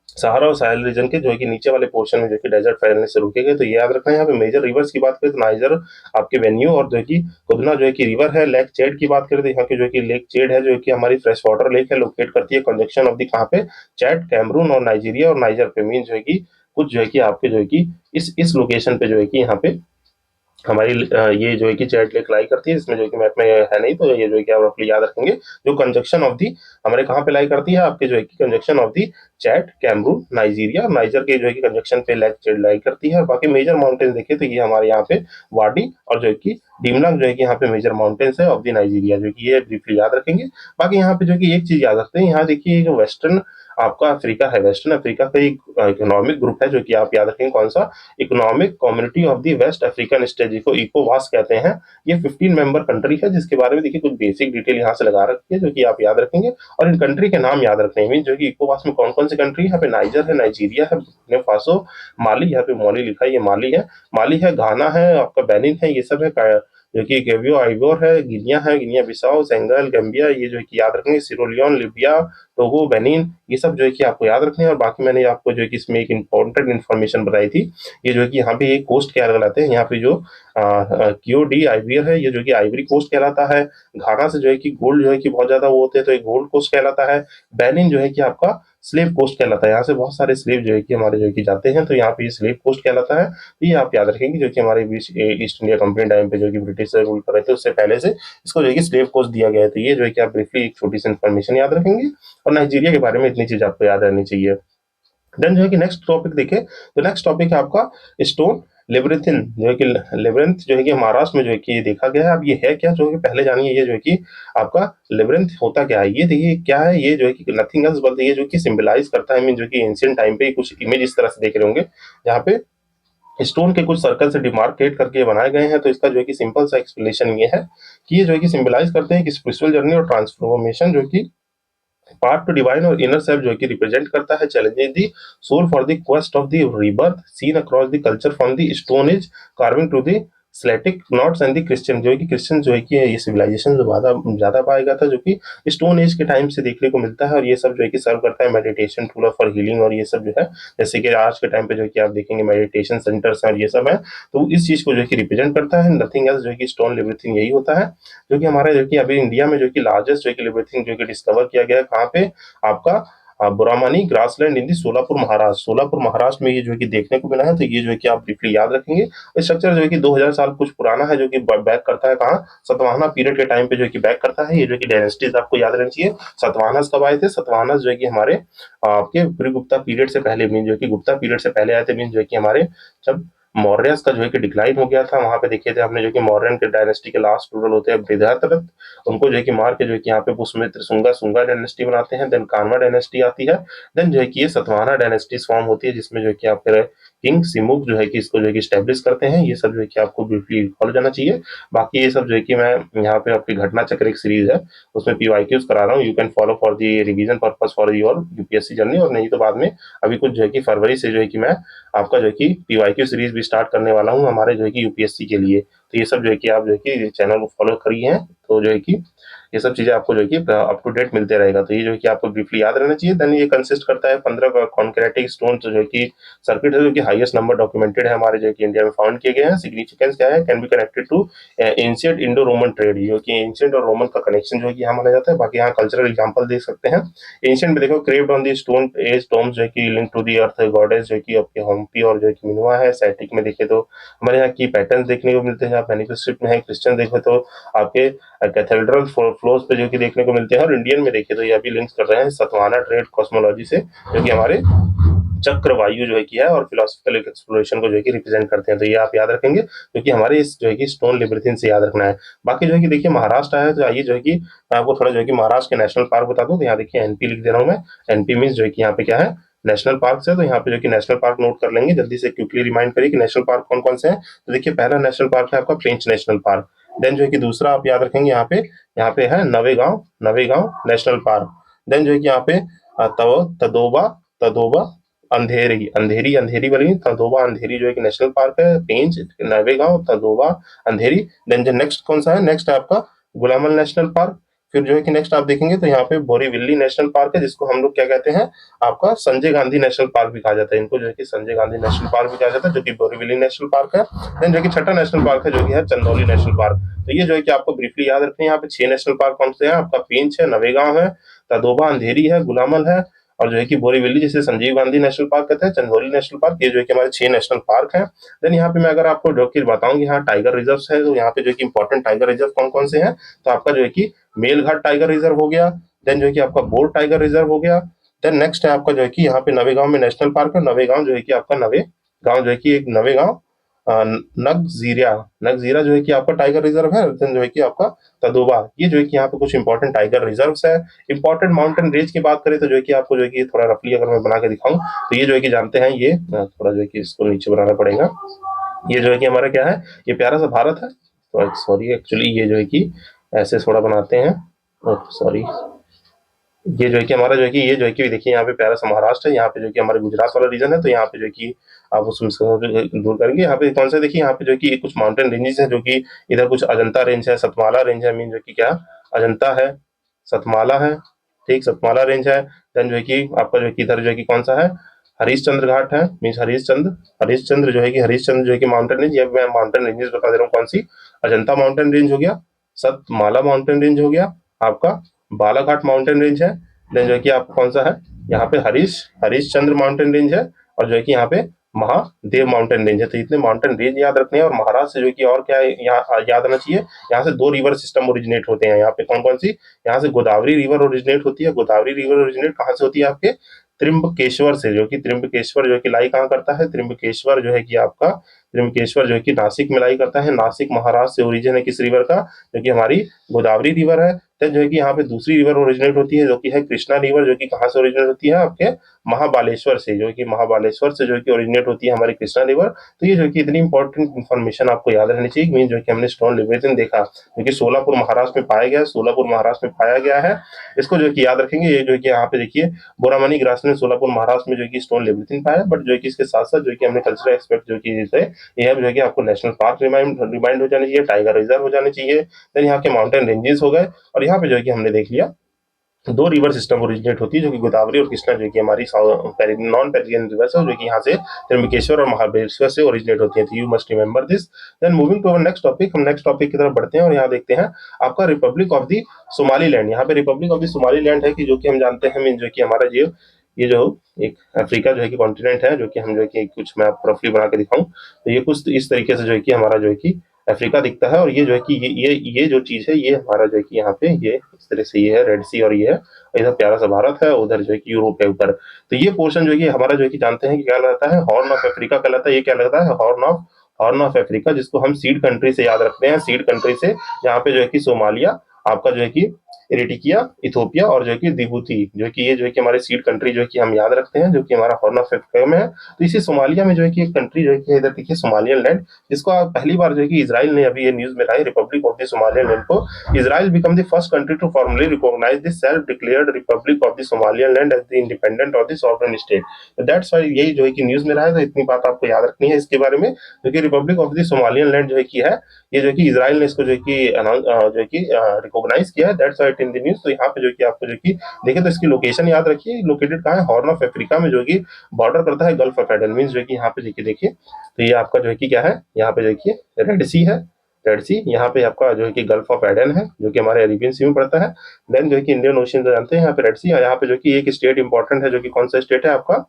सहारा और साहेल रीजन के जो है कि नीचे वाले पोर्शन में जो कि डेजर्ट फैलने से रुकेंगे। तो ये याद रखना है। यहाँ पे मेजर रिवर्स की बात करें तो नाइजर आपके वेन्यू, और जो है कि खुदना जो है कि रिवर है। लेक चेड की बात करें तो यहाँ की जो है कि लेक चेड है, जो है कि हमारी फ्रेश वाटर लेक है, लोकेट करती है कंजक्शन ऑफ द कहाँ पे, चैड, कैमरून और नाइजीरिया और नाइजर पे। मीन जो है कि कुछ जो है कि आपके जो है कि इस लोकेशन पे जो है कि यहाँ पे हमारी ये जो है कि चैट लेक लाई करती है। इसमें जो है कि मैप में है नहीं, तो ये जो है कि आप रफली याद रखेंगे। जो कंजक्शन ऑफ दी हमारे कहाँ पे लाई करती है, आपके जो है कि conjunction of the Chad, Cameroon, Nigeria, Niger के जो है कि कंजक्शन पे लेक चैट लाई करती है। और बाकी मेजर माउंटेन देखे तो ये हमारे यहाँ पे वाडी और जो है कि डिमलंग जो है कि यहाँ पे मेजर माउंटेन्स है ऑफ दी नाइजीरिया, जो कि ये ब्रीफली याद रखेंगे। बाकी यहाँ पे जो है कि एक चीज याद रखते हैं, यहाँ देखिए जो वेस्टर्न आपका अफ्रीका है, वेस्टर्न अफ्रीका का एक इकोनॉमिक ग्रुप है, जो कि आप याद रखेंगे कौन सा, economic community of the West African state, जिसको इकोवास कहते हैं। ये 15 मेंबर कंट्री है, जिसके बारे में देखिए कुछ बेसिक डिटेल यहाँ से लगा रखी है, जो कि आप याद रखेंगे। और इन कंट्री के नाम याद रखने हैं, जो कि इकोवास में कौन कौन सी कंट्री है। यहाँ पे नाइजर है, नाइजीरिया है, बुर्किना फासो, माली, यहाँ पे मॉली लिखा है, ये माली है, घाना है, आपका बेनिन है, ये सब है। जो कि गेवियो आइवोर है, गिनिया बिसाओ, सेनेगल, गैम्बिया, ये जो है कि याद रखेंगे, सिरोलियन, लिबिया, टोगो, बेनिन, ये सब जो है कि आपको याद रखने हैं। और बाकी मैंने आपको जो है कि इसमें एक इंपॉर्टेंट इन्फॉर्मेशन बताई थी, ये जो है कि यहाँ पे एक कोस्ट क्या कहलाते हैं, यहाँ पे जो क्यू डी आइवियर है, ये जो कि आइवरी कोस्ट कहलाता है। घाना से जो है कि गोल्ड जो है कि बहुत ज्यादा वो होते हैं, तो एक गोल्ड कोस्ट कहलाता है। बेनिन जो है कि आपका स्लेव कोस्ट कहलाता है, यहाँ से बहुत सारे स्लेव जो है कि हमारे जो है कि जाते हैं, तो यहाँ पे ये स्लेव कोस्ट कहलाता है। तो ये आप याद रखेंगे, जो कि हमारे बीच ईस्ट इंडिया कंपनी टाइम पे जो कि ब्रिटिश रूल कर रहे थे, उससे पहले से इसको जो है कि स्लेव कोस्ट दिया गया है। तो ये जो है कि आप ब्रीफली एक छोटी सी इन्फॉर्मेशन याद रखेंगे, और नाइजीरिया के बारे में इतनी चीज आपको याद रहनी चाहिए। देन जो है कि नेक्स्ट टॉपिक देखें, तो नेक्स्ट टॉपिक है आपका स्टोन लेब्रिथिन, जो है कि लेब्रिंथ जो है कि महाराष्ट्र में जो है कि ये देखा गया है। अब ये है क्या, जो है कि पहले जानिए ये जो है कि आपका लेब्रिंथ होता क्या है। ये देखिए क्या है, ये जो है कि नथिंग एल्स बट ये जो कि सिंबलाइज करता है, मीन जो कि एंशिएंट टाइम पे कुछ इमेज इस तरह से देख रहे होंगे, जहाँ पे स्टोन के कुछ सर्कल से डिमार्केट करके बनाए गए हैं। तो इसका जो है कि सिंपल सा एक्सप्लेनेशन ये है कि ये जो है कि सिंबलाइज करते हैं कि स्पिरिचुअल जर्नी और ट्रांसफॉर्मेशन, जो कि पार्ट टू डिवाइन और इनर सेल्फ जो है कि रिप्रेजेंट करता है, challenging the soul for the quest of the rebirth seen across the culture from the stone age carving to the Celtic knots and the Christian, जो है कि Christian जो है कि ये सिविलाइजेशन जो ज्यादा ज्यादा पाया गया था, जो कि स्टोन एज के टाइम से देखने को मिलता है। और ये सब जो है कि सर्व करता है मेडिटेशन टूल फॉर हीलिंग, और ये सब जो है जैसे कि आज के टाइम पे जो है कि आप देखेंगे मेडिटेशन सेंटर्स हैं और ये सब है। तो इस चीज को जो है कि रिप्रेजेंट करता है, नथिंग एल्स, जो है कि स्टोन एवरीथिंग यही होता है। जो कि हमारा जो कि अभी इंडिया में जो कि लार्जेस्ट जो है कि लिबर्थिंग जो कि डिस्कवर किया गया है, कहाँ पे आपका बुरामानी ग्रासलैंड इन दी सोलापुर महाराष्ट्र। सोलापुर महाराष्ट्र में ये जो है कि देखने को मिला है, तो ये जो है कि आप ब्रीफली याद रखेंगे। स्ट्रक्चर जो है कि 2000 साल कुछ पुराना है, जो कि बैक करता है कहाँ, सातवाहना पीरियड के टाइम पे जो है कि बैक करता है। ये जो कि डायनेस्टीज आपको याद रहनी चाहिए। सातवाहनास कब आए थे? सातवाहनास जो है कि हमारे आपके प्री गुप्ता पीरियड से पहले, मीन जो है कि गुप्ता पीरियड से पहले आए थे। मीन जो है कि हमारे जब मौर्यस का जो है कि डिक्लाइन हो गया था, वहां पे देखे थे हमने जो कि मौर्यन के डायनेस्टी के लास्ट रूलर होते हैं बृहद्रथ, उनको जो है कि मार के जो है कि यहाँ पे पुष्यमित्र शुंगा डायनेस्टी बनाते हैं। देन कान्वा डायनेस्टी आती है। देन जो है कि ये सातवाहना डायनेस्टी फॉर्म होती है, जिसमें जो है कि आप किंग सिमुक जो है कि इसको जो है कि स्टैब्लिश करते हैं। ये सब जो है कि आपको ब्रीफली फॉलो जाना चाहिए। बाकी ये सब जो है कि मैं यहाँ पे आपकी घटना चक्र एक सीरीज है, उसमें पीवाईक्यूज करा रहा हूँ। You can follow for the revision purpose for your UPSC journey, और नहीं तो बाद में अभी कुछ जो है कि फरवरी से जो है कि मैं आपका जो है कि पीवाईक्यू सीरीज भी स्टार्ट करने वाला हूँ हमारे जो है कि यूपीएससी के लिए। तो ये सब जो है कि आप जो है कि चैनल को फॉलो करिए हैं, तो जो है कि ये सब चीजें आपको जो है कि अप टू डेट मिलते रहेगा। तो ये जो है कि आपको ब्रीफली याद रहना चाहिए। देन ये कंसिस्ट करता है 15 कॉन्क्रेटिक स्टोन जो है कि सर्किट है, जो कि हाईएस्ट नंबर डॉक्यूमेंटेड है हमारे जो है कि इंडिया में फाउंड किए गए हैं। सिग्निफिकेंस क्या है? Can be connected to ancient Indo Roman trade, जो कि एंशिएंट और रोमन का कनेक्शन जो है कि यहाँ माना जाता है। बाकी यहाँ कल्चरल एग्जांपल देख सकते हैं। एंशिएंट में देखो, carved on the stone age tombs जो है कि link to the earth goddess जो है कि आपके हम्पी और जो है कि मिनुआ है। सैटिक में देखे तो हमारे यहाँ की पैटर्न्स देखने को मिलते हैं। आप मैन्युस्क्रिप्ट में है, क्रिश्चियन देखे तो आपके कैथेड्रल फ्लोर्स पे जो कि देखने को मिलते हैं। और इंडियन में देखे तो ये अभी लिंक्स कर रहे हैं सतवाना ट्रेड कॉस्मोलॉजी से, जो कि हमारे चक्रवायु जो है कि है और फिलोसफिकल एक्सप्लोरेशन को जो है कि रिप्रेजेंट करते हैं। तो ये आप याद रखेंगे, क्योंकि हमारे इस जो है कि स्टोन लिबर्थिन से याद रखना है। बाकी जो है कि देखिए महाराष्ट्र है, तो आइए जो है कि मैं आपको थोड़ा जो है कि महाराष्ट्र के नेशनल पार्क बता दूं। तो यहाँ देखिए एनपी लिख दे रहा हूँ मैं। एनपी मीन्स जो है कि यहाँ पे क्या है, नेशनल पार्क है। तो यहाँ पे जो कि नेशनल पार्क नोट कर लेंगे, जल्दी से क्विकली रिमाइंड करिए कि नेशनल पार्क कौन कौन से हैं। तो देखिए पहला नेशनल पार्क है आपका पेंच नेशनल पार्क। देन जो है कि दूसरा आप याद रखेंगे यहाँ पे है नवेगांव नेशनल पार्क। देन जो है कि यहाँ पे तदोबा तदोबा अंधेरी वाली तदोबा अंधेरी जो है कि नेशनल पार्क है। पेंच, नवेगांव, तदोबा, अंधेरी। देन जो नेक्स्ट कौन सा है, नेक्स्ट है आपका गुलामल नेशनल पार्क। फिर जो है कि नेक्स्ट आप देखेंगे तो यहाँ पे बोरीविल्ली नेशनल पार्क है, जिसको हम लोग क्या कहते हैं, आपका संजय गांधी नेशनल पार्क भी कहा जाता है। इनको जो है कि संजय गांधी नेशनल पार्क भी कहा जाता है, जो कि बोरीविल्ली नेशनल पार्क है। देन जो कि छठा नेशनल पार्क है, जो कि है चंदौली नेशनल पार्क। तो ये जो है कि आपको ब्रीफली याद रखते हैं। यहाँ पे 6 नेशनल पार्क कौन से हैं, आपका पेंच है, नवेगांव है, तदोबा अंधेरी है, गुलामल है, और जो है कि बोरीविल्ली, जिसे संजीव गांधी नेशनल पार्क कहते हैं, चंदौली नेशनल पार्क। ये जो है कि हमारे 6 नेशनल पार्क हैं। देन यहाँ पे मैं अगर आपको जो कि बताऊं, यहाँ टाइगर रिजर्व है, तो यहाँ पे जो कि इंपॉर्टेंट टाइगर रिजर्व कौन कौन से हैं, तो आपका जो है कि मेलघाट टाइगर रिजर्व हो गया। देन जो है कि आपका बोर टाइगर रिजर्व हो गया। देन नेक्स्ट है आपका जो है कि यहाँ पे नवेगांव में नेशनल पार्क है। नवेगांव जो है कि आपका नवे गांव जो है कि एक नवेगांव नगजीरा जो है कि आपका टाइगर रिजर्व है। देन जो है कि आपका तदोबा, ये जो है कि यहाँ पे कुछ इंपॉर्टेंट टाइगर रिजर्व्स है। इंपॉर्टेंट माउंटेन रेंज की बात करें तो जो है कि आपको जो है कि थोड़ा रफली अगर मैं बना के दिखाऊं, तो ये जो है कि जानते हैं, ये थोड़ा जो है कि इसको नीचे बनाना पड़ेगा। ये जो है कि हमारा क्या है, ये प्यारा सा भारत है। तो सॉरी, एक्चुअली ये जो है कि ऐसे थोड़ा बनाते हैं। सॉरी, ये जो है कि हमारा जो है कि ये जो है कि देखिए यहाँ पे प्यारा सा महाराष्ट्र है। यहाँ पे जो कि हमारे गुजरात वाला रीजन है, तो यहाँ पे जो है कि आप उसमें से दूर करेंगे। यहाँ पे कौन सा, देखिए यहाँ पे जो है कि कुछ माउंटेन रेंजेस है, जो कि इधर कुछ अजंता रेंज है, सतमाला रेंज है। मीन जो कि क्या, अजंता है, सतमाला है, ठीक, सतमाला रेंज है। देन जो है कि आपका जो है कि इधर जो है कि कौन सा है, हरिश्चंद्र घाट है। मीन हरिश्चंद्र जो है कि हरिश्चंद्र जो है कि माउंटेन रेंज, ये मैं माउंटेन रेंजेस बता दे रहा हूँ कौन सी। अजंता माउंटेन रेंज हो गया, सतमाला माउंटेन रेंज हो गया, आपका बालाघाट माउंटेन रेंज है। देन जो है कि आपका कौन सा है, यहाँ पे हरीशचंद्र माउंटेन रेंज है, और जो है कि यहाँ पे महादेव माउंटेन रेंज है। तो इतने माउंटेन रेंज याद रखने हैं। और महाराष्ट्र से जो कि और क्या है यहाँ याद आना चाहिए, यहाँ से 2 रिवर सिस्टम ओरिजिनेट होते हैं। यहाँ पे कौन कौन सी, यहाँ से गोदावरी रिवर ओरिजिनेट होती है। गोदावरी रिवर ओरिजिनेट कहाँ से होती है, आपके त्रिम्बकेश्वर से, जो कि त्रिम्बकेश्वर जो कि लाई कहाँ करता है, त्रिम्बकेश्वर जो है कि आपका त्रिम्बकेश्वर जो है कि नासिक में लाई करता है। नासिक महाराष्ट्र से ओरिजिन है किस रिवर का, जो कि हमारी गोदावरी रिवर है। देन जो है कि यहाँ पे दूसरी रिवर ओरिजिनेट होती है, जो कि है कृष्णा रिवर, जो कि कहाँ से ओरिजिनेट होती है, आपके महाबालेश्वर से, जो कि महाबालेश्वर से जो कि ओरिजिनेट होती है हमारी कृष्णा रिवर। तो ये जो कि इतनी इंपॉर्टेंट इन्फॉर्मेशन आपको याद रहनी चाहिए। मीन जो कि हमने स्टोन लिबरेशन देखा, जो कि सोलापुर महाराष्ट्र में पाया गया है, सोलापुर महाराष्ट्र में पाया गया है। इसको जो कि याद रखेंगे। ये जो है कि यहाँ पे देखिए बोरामनी ग्रासलैंड सोलापुर महाराष्ट्र में जो कि स्टोन लिबरेशन पाया, बट जो है कि इसके साथ साथ जो कि हमने कल्चरल एक्सपेक्ट जो कि जैसे ये जो है कि आपको नेशनल पार्क रिमाइंड हो जाने चाहिए, टाइगर रिजर्व हो जाने चाहिए। देन यहाँ के माउंटेन रेंजेस हो गए, और यहाँ पे जो है कि हमने देख लिया दो रिवर सिस्टम ओरिजिनेट होती है, जो कि गोदावरी और कृष्णा, जो कि हमारी नॉन पेरियन रिवर्स है, जो कि यहाँ से त्र्यंबकेश्वर और महाबलेश्वर से ओरिजिनेट होती है। तो you must remember this. Then moving to next topic, हम नेक्स्ट टॉपिक की तरफ बढ़ते हैं और यहाँ देखते हैं आपका रिपब्लिक ऑफ द सोमालीलैंड। यहाँ पे रिपब्लिक ऑफ द सोमालीलैंड है कि जो कि हम जानते हैं जो कि हमारा ये जो एक अफ्रीका जो है कि कॉन्टिनेंट है, जो कि हम जो है कि कुछ मैं आपको रफली बना के दिखाऊं तो ये कुछ इस तरीके से जो है कि हमारा जो है कि अफ्रीका दिखता है। और ये जो है कि ये जो चीज है ये हमारा जो है कि यहाँ पे ये इस तरह से ये है रेड सी, और ये है इधर प्यारा सा भारत है, उधर जो है कि यूरोप है ऊपर। तो ये पोर्शन जो है कि हमारा जो है कि जानते हैं कि क्या कहलाता है, हॉर्न ऑफ अफ्रीका कहलाता है। ये क्या लगता है, हॉर्न ऑफ अफ्रीका, जिसको हम सीड कंट्री से याद रखते हैं, सीड कंट्री से यहाँ पे जो है कि सोमालिया, आपका जो है कि इरिटिकिया, इथोपिया और जो है कि जिबूती, जो है कि ये जो है कि हमारे सीड कंट्री जो है कि हम याद रखते हैं, जो कि हमारा हॉर्न ऑफ अफ्रीका में है। तो इसी सोमालिया में जो है कि एक कंट्री जो है कि इधर देखिए सोमालियन लैंड, जिसको आप पहली बार जो है कि इजराइल ने अभी ये न्यूज में रहा है, republic of the Somalian land को Israel become the first country to formally recognise the self declared republic of the Somalian land as the independent of the sovereign state. तो दैट्स व्हाई यही जो है कि news में रहा है। तो इतनी बात आपको याद रखनी है इसके बारे में, जो कि Republic of the Somalian land जो है कि है, ये जो है कि इजराइल ने इसको जो है कि जो है कि रिकॉग्नाइज किया है। That's why it in the news. तो यहाँ पे जो है कि आपको जो है कि देखें तो इसकी लोकेशन याद रखिए, लोकेटेड कहाँ है, हॉर्न ऑफ अफ्रीका में, जो कि बॉर्डर करता है गल्फ ऑफ एडन, मींस जो है कि यहाँ पे देखिए तो ये आपका जो है कि क्या है, यहाँ पे देखिए रेड सी है, रेड सी यहाँ पे आपका जो है कि गल्फ ऑफ एडन है, जो कि हमारे अरेबियन सी में पड़ता है। देन जो है कि इंडियन ओशियन जो जानते हैं, यहाँ पे रेड सी है। यहाँ पे जो कि एक स्टेट इंपॉर्टेंट है, जो कि कौन सा स्टेट है आपका,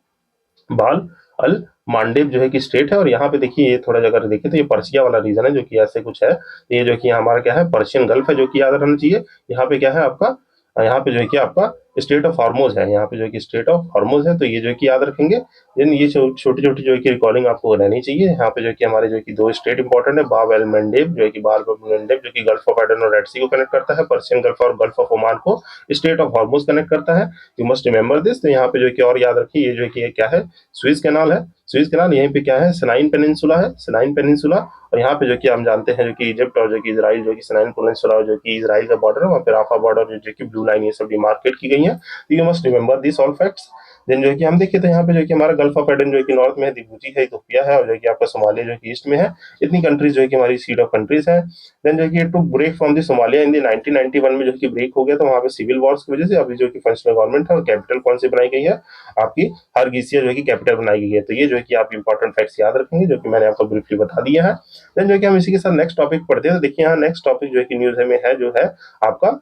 बाल अल मांडेव जो है कि स्टेट है। और यहाँ पे देखिए ये थोड़ा अगर देखें तो ये पर्शिया वाला रीजन है, जो कि ऐसे कुछ है। तो ये जो कि हमारा क्या है, पर्शियन गल्फ है, जो कि याद रहना चाहिए। यहाँ पे क्या है आपका, यहाँ पे जो है कि आपका स्टेट ऑफ हॉर्मोज है, यहाँ पे जो है कि स्टेट ऑफ हॉर्मोज है। तो ये जो है कि याद रखेंगे। देन ये छोटी छोटी जो है कि रिकॉर्डिंग आपको रहनी चाहिए। यहाँ पे जो है कि हमारे जो है कि दो स्टेट इंपॉर्टेंट है, बाब एल मंडेब जो है कि बाल मंडेब, जो कि गल्फ ऑफ एडन और रेड सी को कनेक्ट करता है, पर्शियन गल्फ और गल्फ ऑफ ओमान को स्टेट ऑफ हॉर्मोज कनेक्ट करता है। You must remember this. तो यहाँ पे जो है कि और याद रखिए, ये जो है कि ये क्या है, स्विस कैनाल है। स्विस कैनाल यहीं पे क्या है, सिनाइन पेनिनसुला है, सिनाइन पेनिनसुला। और यहाँ पे जो कि हम जानते हैं जो कि इजिप्ट और जो कि इजराइल, जो कि सिनाइन पेनिनसुला और जो कि इजराइल का बॉर्डर है, वहाँ पे राफा बॉर्डर जो कि ब्लू लाइन, ये सब डिमार्केट की गई है। तो you must remember this all facts. Then जो है कि हम देखें तो यहाँ पे जो है कि हमारा गल्फ ऑफ एडन जो है कि नॉर्थ में है, जिबूती है, इथोपिया है, और जो है कि आपका सोमालिया जो कि ईस्ट में है। इतनी कंट्रीज जो है कि हमारी सीड ऑफ कंट्रीज है। देन जो है कि to break from the Somalia in the 1991 में जो कि ब्रेक हो गया था वहाँ पे सिविल वॉर्स की वजह से। अभी जो कि फंक्शनल गवर्नमेंट है, और कैपिटल कौन सी बनाई गई है आपकी, हरगीसिया जो है कि कैपिटल बनाई गई है। तो ये जो है कि आप इंपॉर्टेंट फैक्ट्स याद रखेंगे, जो कि मैंने आपको ब्रीफली बता दिया है। देन जो है कि हम इसी के साथ नेक्स्ट टॉपिक पढ़ते हैं। तो देखिए यहाँ नेक्स्ट टॉपिक जो है कि न्यूज में है, जो है आपका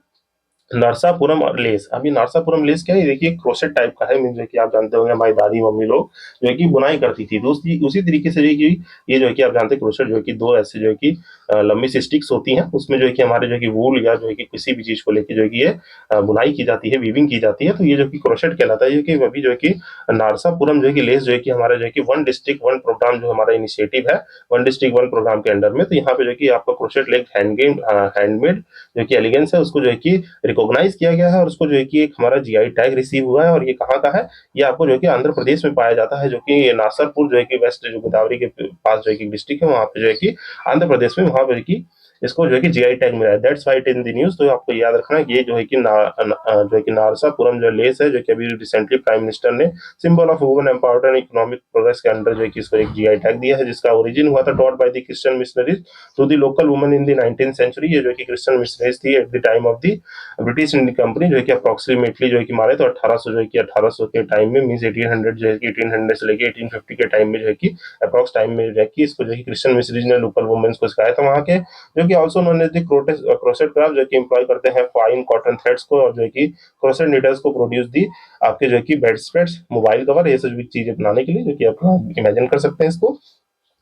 नरसापुरम और लेस। अब ये नरसापुरम लेस क्या है, ये देखिए क्रोसेट टाइप का है, मीन जो कि आप जानते होंगे हमारी दादी मम्मी लोग जो है कि बुनाई करती थी। तो उसी तरीके से जो है कि ये जो है कि आप जानते हैं क्रोसेट जो है कि दो ऐसे जो है कि लंबी सी स्टिक्स होती हैं, उसमें जो है कि हमारे जो है कि वूल या जो है कि किसी भी चीज को लेके जो है कि ये बुनाई की जाती है, वीविंग की जाती है। तो ये जो कि क्रोसेट कहलाता है। ये कि अभी जो है कि नारसापुरम जो है कि लेस जो है कि हमारा जो है कि वन डिस्ट्रिक्ट वन प्रोग्राम जो हमारा इनिशिएटिव है, वन डिस्ट्रिक्ट वन प्रोग्राम के अंडर में। तो यहाँ पे जो है कि आपका क्रोसेट लेग हैंडमेड जो कि एलिगेंस है, उसको जो है कि रिकॉग्नाइज किया गया है, और उसको जो है कि एक हमारा जीआई टैग रिसीव हुआ है। और ये कहाँ का है, ये आपको जो है कि आंध्र प्रदेश में पाया जाता है, जो कि नासरपुर जो है कि वेस्ट जो गोदावरी के पास जो है कि डिस्ट्रिक्ट है, वहाँ पे जो है कि आंध्र प्रदेश में, वहाँ पे जो कि इसको जो है कि जीआई टैग मिला है। That's why it in the news. तो आपको याद रखना है कि ये जो है कि जो है कि नारसापुरम जो लेस है, जो कि अभी रिसेंटली प्राइम मिनिस्टर ने symbol of women empowerment and economic progress के अंडर जो है कि इसको एक जीआई टैग दिया है, जिसका ओरिजिन हुआ था taught by the Christian missionaries to the local women in the 19th century. ये जो है कि क्रिश्चियन मिशनरीज थी at the time of the British Indian company, जो है कि अप्रोक्सीमेटली जो है कि मारे तो 1800 जो है कि 1800 के टाइम में, मींस 1800 जो है कि 1800 से लेके 1850 के टाइम में जो है कि अप्रोक्स टाइम में जो है कि इसको जो है कि क्रिश्चियन मिशनरीज ने लोकल वुमेन्स को सिखाया था वहाँ के, जो कि also known as the crochet craft, जो कि एम्प्लॉय करते हैं फाइन कॉटन थ्रेड्स को, और जो है कि क्रोसेट नीडल्स को प्रोड्यूस दी आपके जो है कि बेड स्प्रेड्स, मोबाइल कवर, ये सभी चीजें बनाने के लिए, जो कि आप इमेजिन कर सकते हैं इसको।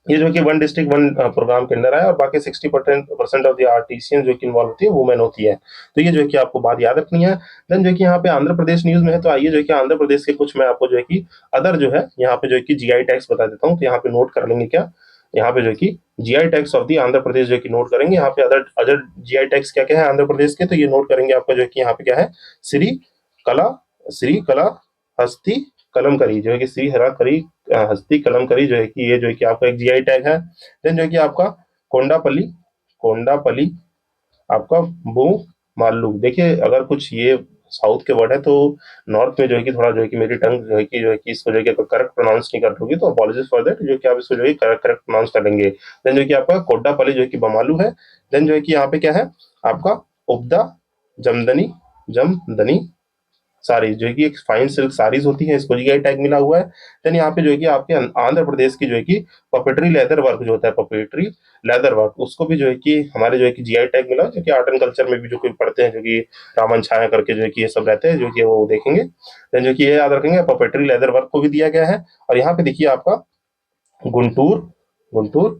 ये जो कि वन डिस्ट्रिक्ट वन प्रोग्राम के अंदर है, और बाकी 60% ऑफ द आर्टिसियन जो कि इन्वॉल्व होती है वुमेन होती है। तो ये जो है कि आपको बात याद रखनी है। देन जो है कि यहाँ पे आंध्र प्रदेश न्यूज में है, तो आइए जो है कि आंध्र प्रदेश के कुछ मैं आपको जो है कि अदर जो है यहाँ पे जो है कि जीआई टैग्स बता देता हूँ। तो यहाँ पे नोट कर लेंगे क्या, यहाँ पे जो है कि GI tags of the Andhra Pradesh जो है कि नोट करेंगे। यहाँ पे अदर अदर जीआई टैग्स क्या क्या है आंध्र प्रदेश के, तो ये नोट करेंगे आपका जो है कि यहाँ पे क्या है, श्री कला, श्री कला हस्ती कलमकरी, जो है कि श्री हरा करी हस्ती कलमकरी, जो है कि ये जो है कि आपका एक जीआई टैग है। देन जो है कि आपका कोंडापल्ली, कोंडापल्ली आपका बू माल्लू। देखिए अगर कुछ ये साउथ के वर्ड है, तो नॉर्थ में जो है कि थोड़ा जो है कि मेरी टंग जो है कि इसको जो है कि करेक्ट प्रोनाउंस नहीं कर पाओगी, तो अपॉलॉजिज फॉर दैट, जो कि आप इसको जो है करेक्ट प्रोनाउंस करेंगे। देन जो है कि आपका कोड्डापल्ली जो है कि बमालू है। देन जो है कि यहाँ पे क्या है आपका उपदा जमदनी, जमदनी साड़ी जो है कि एक फाइन सिल्क साड़ीज होती है, इसको जीआई टैग मिला हुआ है। देन यहाँ पे जो है कि आपके आंध्र प्रदेश की जो है कि पपेट्री लेदर वर्क जो होता है, पपेट्री लेदर वर्क, उसको भी जो है कि हमारे जो है कि जीआई टैग मिला, जो कि आर्ट एंड कल्चर में भी जो कोई पढ़ते हैं, जो कि रामन छाया करके जो है कि ये सब रहते हैं, जो कि वो देखेंगे। देन जो कि ये याद रखेंगे, पपेट्री लेदर वर्क को भी दिया गया है। और यहाँ पे देखिए आपका गुंटूर गुंटूर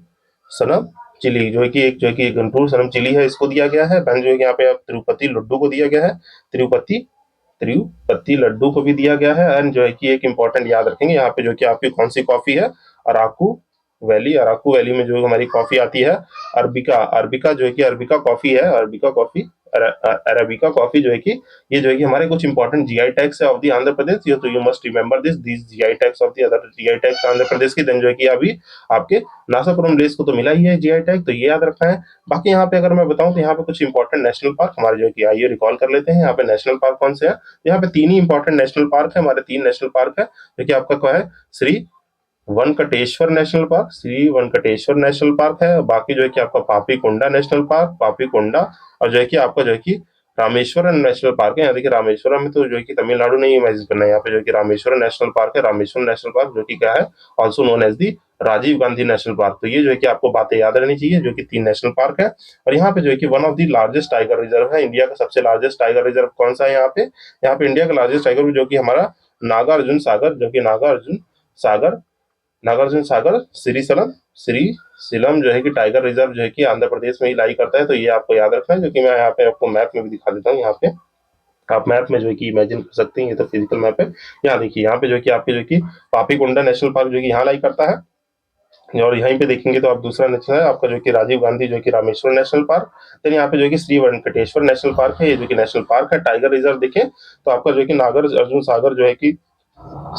सनम चिली, जो है कि एक जो है कि गुंटूर सनम चिली है, इसको दिया गया है। देन जो है कि यहाँ पे आप तिरुपति लड्डू को दिया गया है, तिरुपति तिरुपति लड्डू को भी दिया गया है। एंड जो है कि एक इंपॉर्टेंट याद रखेंगे, यहाँ पे जो कि आपकी कौन सी कॉफी है, अराकू वैली, अराकू वैली में जो हमारी कॉफी आती है अरबिका, अरबिका जो है कि अरबिका कॉफी है, अरबिका कॉफी, अरेबिका कॉफी जो है कि ये जो है कि हमारे कुछ इंपॉर्टेंट जीआई टैग्स है ऑफ द आंध्र प्रदेश। ये तो you must remember this GI tags of the other GI tags Andhra Pradesh की। देन जो है कि अभी आपके नासापुरम लेस को तो मिला ही है जीआई टैग, तो ये याद रखना है। बाकी यहाँ पे अगर मैं बताऊं तो यहाँ पे कुछ इंपॉर्टेंट नेशनल पार्क हमारे जो है कि आइए रिकॉल कर लेते हैं। यहाँ पे नेशनल पार्क कौन से हैं? यहाँ पे तीन ही इंपॉर्टेंट नेशनल पार्क है, हमारे तीन नेशनल पार्क है, जो कि आपका क्या है, Shri Venkateshwara national park, Shri Venkateshwara national park है। बाकी जो है कि आपका पापी कोंडा नेशनल पार्क, पापी कोंडा, और जो है कि आपका जो है कि रामेश्वरम नेशनल पार्क है। यहाँ देखिए रामेश्वरम में तो जो है कि तमिलनाडु नहीं इमेजिन करना है, यहाँ पे जो है कि रामेश्वरम नेशनल पार्क है, रामेश्वरम नेशनल पार्क जो कि क्या है, also known as the Rajiv Gandhi national park. तो ये जो है कि आपको बातें याद रहनी चाहिए, जो कि तीन नेशनल पार्क है। और यहाँ पे जो है कि one of the largest tiger reserve है, इंडिया का सबसे लार्जेस्ट टाइगर रिजर्व कौन सा है यहाँ पे इंडिया का लार्जेस्ट टाइगर जो कि हमारा नागार्जुन सागर, जो कि सागर नागार्जुन सागर श्री सिलम जो है कि टाइगर रिजर्व जो है कि आंध्र प्रदेश में ही लाई करता है। तो ये आपको याद रखना है, जो कि मैं यहाँ पे आपको मैप में भी दिखा देता हूँ। यहाँ पे आप मैप में जो है कि इमेजिन कर सकते हैं, ये तो फिजिकल मैप है। यहाँ देखिए, यहाँ पे जो है कि आपके जो कि पापीकोंडा नेशनल पार्क जो कि यहाँ लाई करता है। और यहीं पे देखेंगे तो आप दूसरा नेशनल है आपका जो कि राजीव गांधी जो कि रामेश्वर नेशनल पार्क। देन यहाँ पे जो कि श्री वेंकटेश्वर नेशनल पार्क है, ये जो कि नेशनल पार्क है। टाइगर रिजर्व देखें तो आपका जो कि नागर अर्जुन सागर जो है कि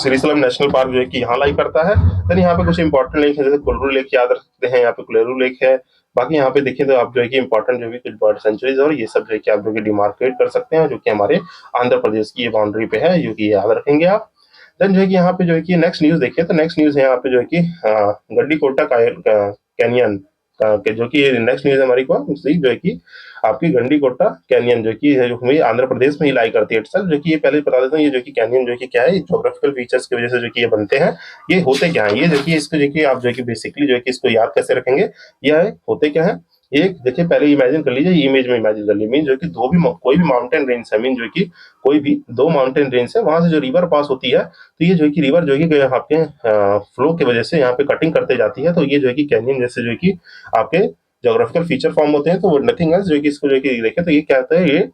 श्रीशैलम नेशनल पार्क जो है कि यहाँ लाई करता है। देन यहाँ पे कुछ इंपॉर्टेंट लेक है, जैसे कुल्लू लेक याद रखते हैं, यहाँ पे कुलेरू लेक है। बाकी यहाँ पे देखिए तो आप जो है कि इंपॉर्टेंट जो भी कुछ बर्ड सेंचुरीज और ये सब जो है कि आप जो कि डिमार्केट कर सकते हैं, जो कि हमारे आंध्र प्रदेश की ये बाउंड्री पे है, जो कि याद रखेंगे आप। देन जो है कि यहाँ पे जो है कि नेक्स्ट न्यूज देखिए, तो नेक्स्ट न्यूज है यहाँ पे जो है कि गड्डीकोटा कैनियन के जो कि नेक्स्ट न्यूज हमारी कौन सी जो है कि आपकी गंडीकोटा कैनियन जो कि है, जो हमें आंध्र प्रदेश में ही लाई करती है इटसेल्फ। जो कि ये पहले बता देता हूँ, ये जो कि कैनियन जो कि क्या है, ज्योग्राफिकल फीचर्स की वजह से जो कि ये बनते हैं। ये होते क्या है, ये देखिए इसको देखिए आप जो कि बेसिकली जो है कि इसको याद कैसे रखेंगे, ये है होते क्या है। ये देखिए पहले इमेजिन कर लीजिए, इमेज में इमेजिन कर लीजिए, मीन जो कि कोई भी माउंटेन रेंज है, मीन जो कि कोई भी दो माउंटेन रेंज है, वहां से जो रिवर पास होती है, तो ये जो है कि रिवर जो है कि आपके फ्लो की वजह से यहाँ पे कटिंग करते जाती है। तो ये जो है कि कैनियन जैसे जो है कि आपके ज्योग्राफिकल फीचर फॉर्म होते हैं। तो वो नथिंग एल्स जो कि इसको जो कि देखें तो ये क्या होता है, ये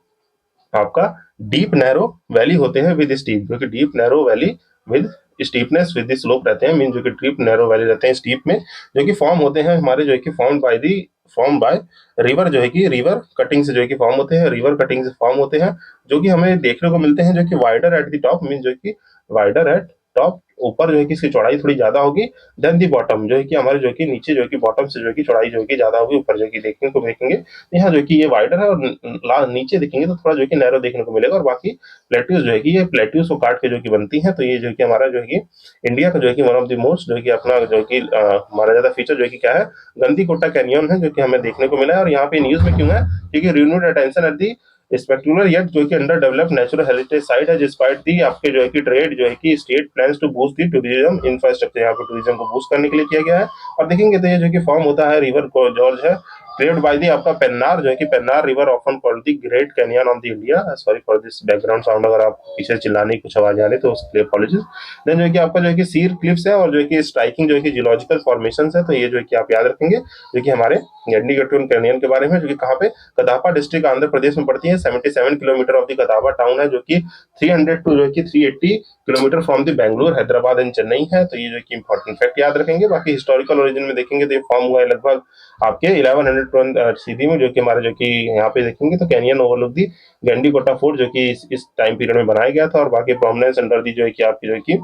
आपका डीप नैरो वैली होते हैं विद स्टीप, जो कि deep narrow valley with steepness with slope रहते हैं, मीन जो कि डीप नैरो वैली रहते हैं स्टीप में, जो कि फॉर्म होते हैं हमारे जो है कि फॉर्म बाय रिवर, जो है कि रिवर कटिंग से जो है कि फॉर्म होते हैं, रिवर कटिंग से फॉर्म होते हैं, जो कि हमें देखने को मिलते हैं, जो कि wider at the top, mean जो कि वाइडर एट टॉप, ऊपर जो है कि इसकी चौड़ाई थोड़ी ज्यादा होगी, देन दी बॉटम जो है कि हमारे जो है कि नीचे जो है कि बॉटम से जो है कि चौड़ाई जो है कि ज्यादा होगी, ऊपर जो है कि देखने को देखेंगे यहाँ जो है कि ये वाइडर है, और नीचे देखेंगे तो थोड़ा जो है कि नैरो देखने को मिलेगा। और बाकी प्लेट्यूज जो है कि ये प्लेट्यूज को काट के जो कि बनती है। तो ये जो है कि हमारा जो है कि इंडिया का जो है कि वन ऑफ द मोस्ट जो है कि अपना जो है कि माना जाता फीचर जो है कि क्या है, गंदीकोटा कैनियन है, जो कि हमें देखने को मिला है। और यहाँ पे न्यूज में क्यों है, क्योंकि renewed attention at the spectacular yet जो कि under developed natural heritage site है, डिस्पाइट दी आपके जो है कि ट्रेड जो है कि state plans to boost the tourism infrastructure, यहाँ पे टूरिज्म को बूस्ट करने के लिए किया गया है। और देखेंगे तो ये जो कि फॉर्म होता है रिवर को जॉर्ज है, क्रेव्ड बाय दी आपका पेन्नार, जो है कि Pennar river often called the great canyon of the India. Sorry for this background sound, अगर आप पीछे चिल्लाने की कुछ आवाज आ रही तो उसके लिए अपॉलॉजीज। देन जो है कि आपका जो है कि सीर क्लिफ्स है, और जो है कि स्ट्राइकिंग जो है कि जियोलॉजिकल फॉर्मेशंस है। तो ये जो है कि आप याद रखेंगे, जो कि हमारे गंडीकोटा कैनियन के बारे में, जो कि कहाँ पे, कदापा डिस्ट्रिक्ट आंध्र प्रदेश में पड़ती है। 77 kilometre of the Kadapa town है, जो कि 300 टू जो कि 380 kilometre from the Bangalore, Hyderabad and Chennai है। तो ये जो कि इंपॉर्टेंट फैक्ट याद रखेंगे। बाकी हिस्टोरिकल ओरिजिन में देखेंगे तो ये फॉर्म हुआ है लगभग आपके 1100 सीधी में, जो कि हमारे जो कि यहाँ पे देखेंगे तो कैनियन ओवरलुक दी गंडीकोटा फोर्ट, जो कि इस टाइम पीरियड में बनाया गया था। और बाकी प्रोमिनेंस अंडर दी जो है कि आपकी जो है कि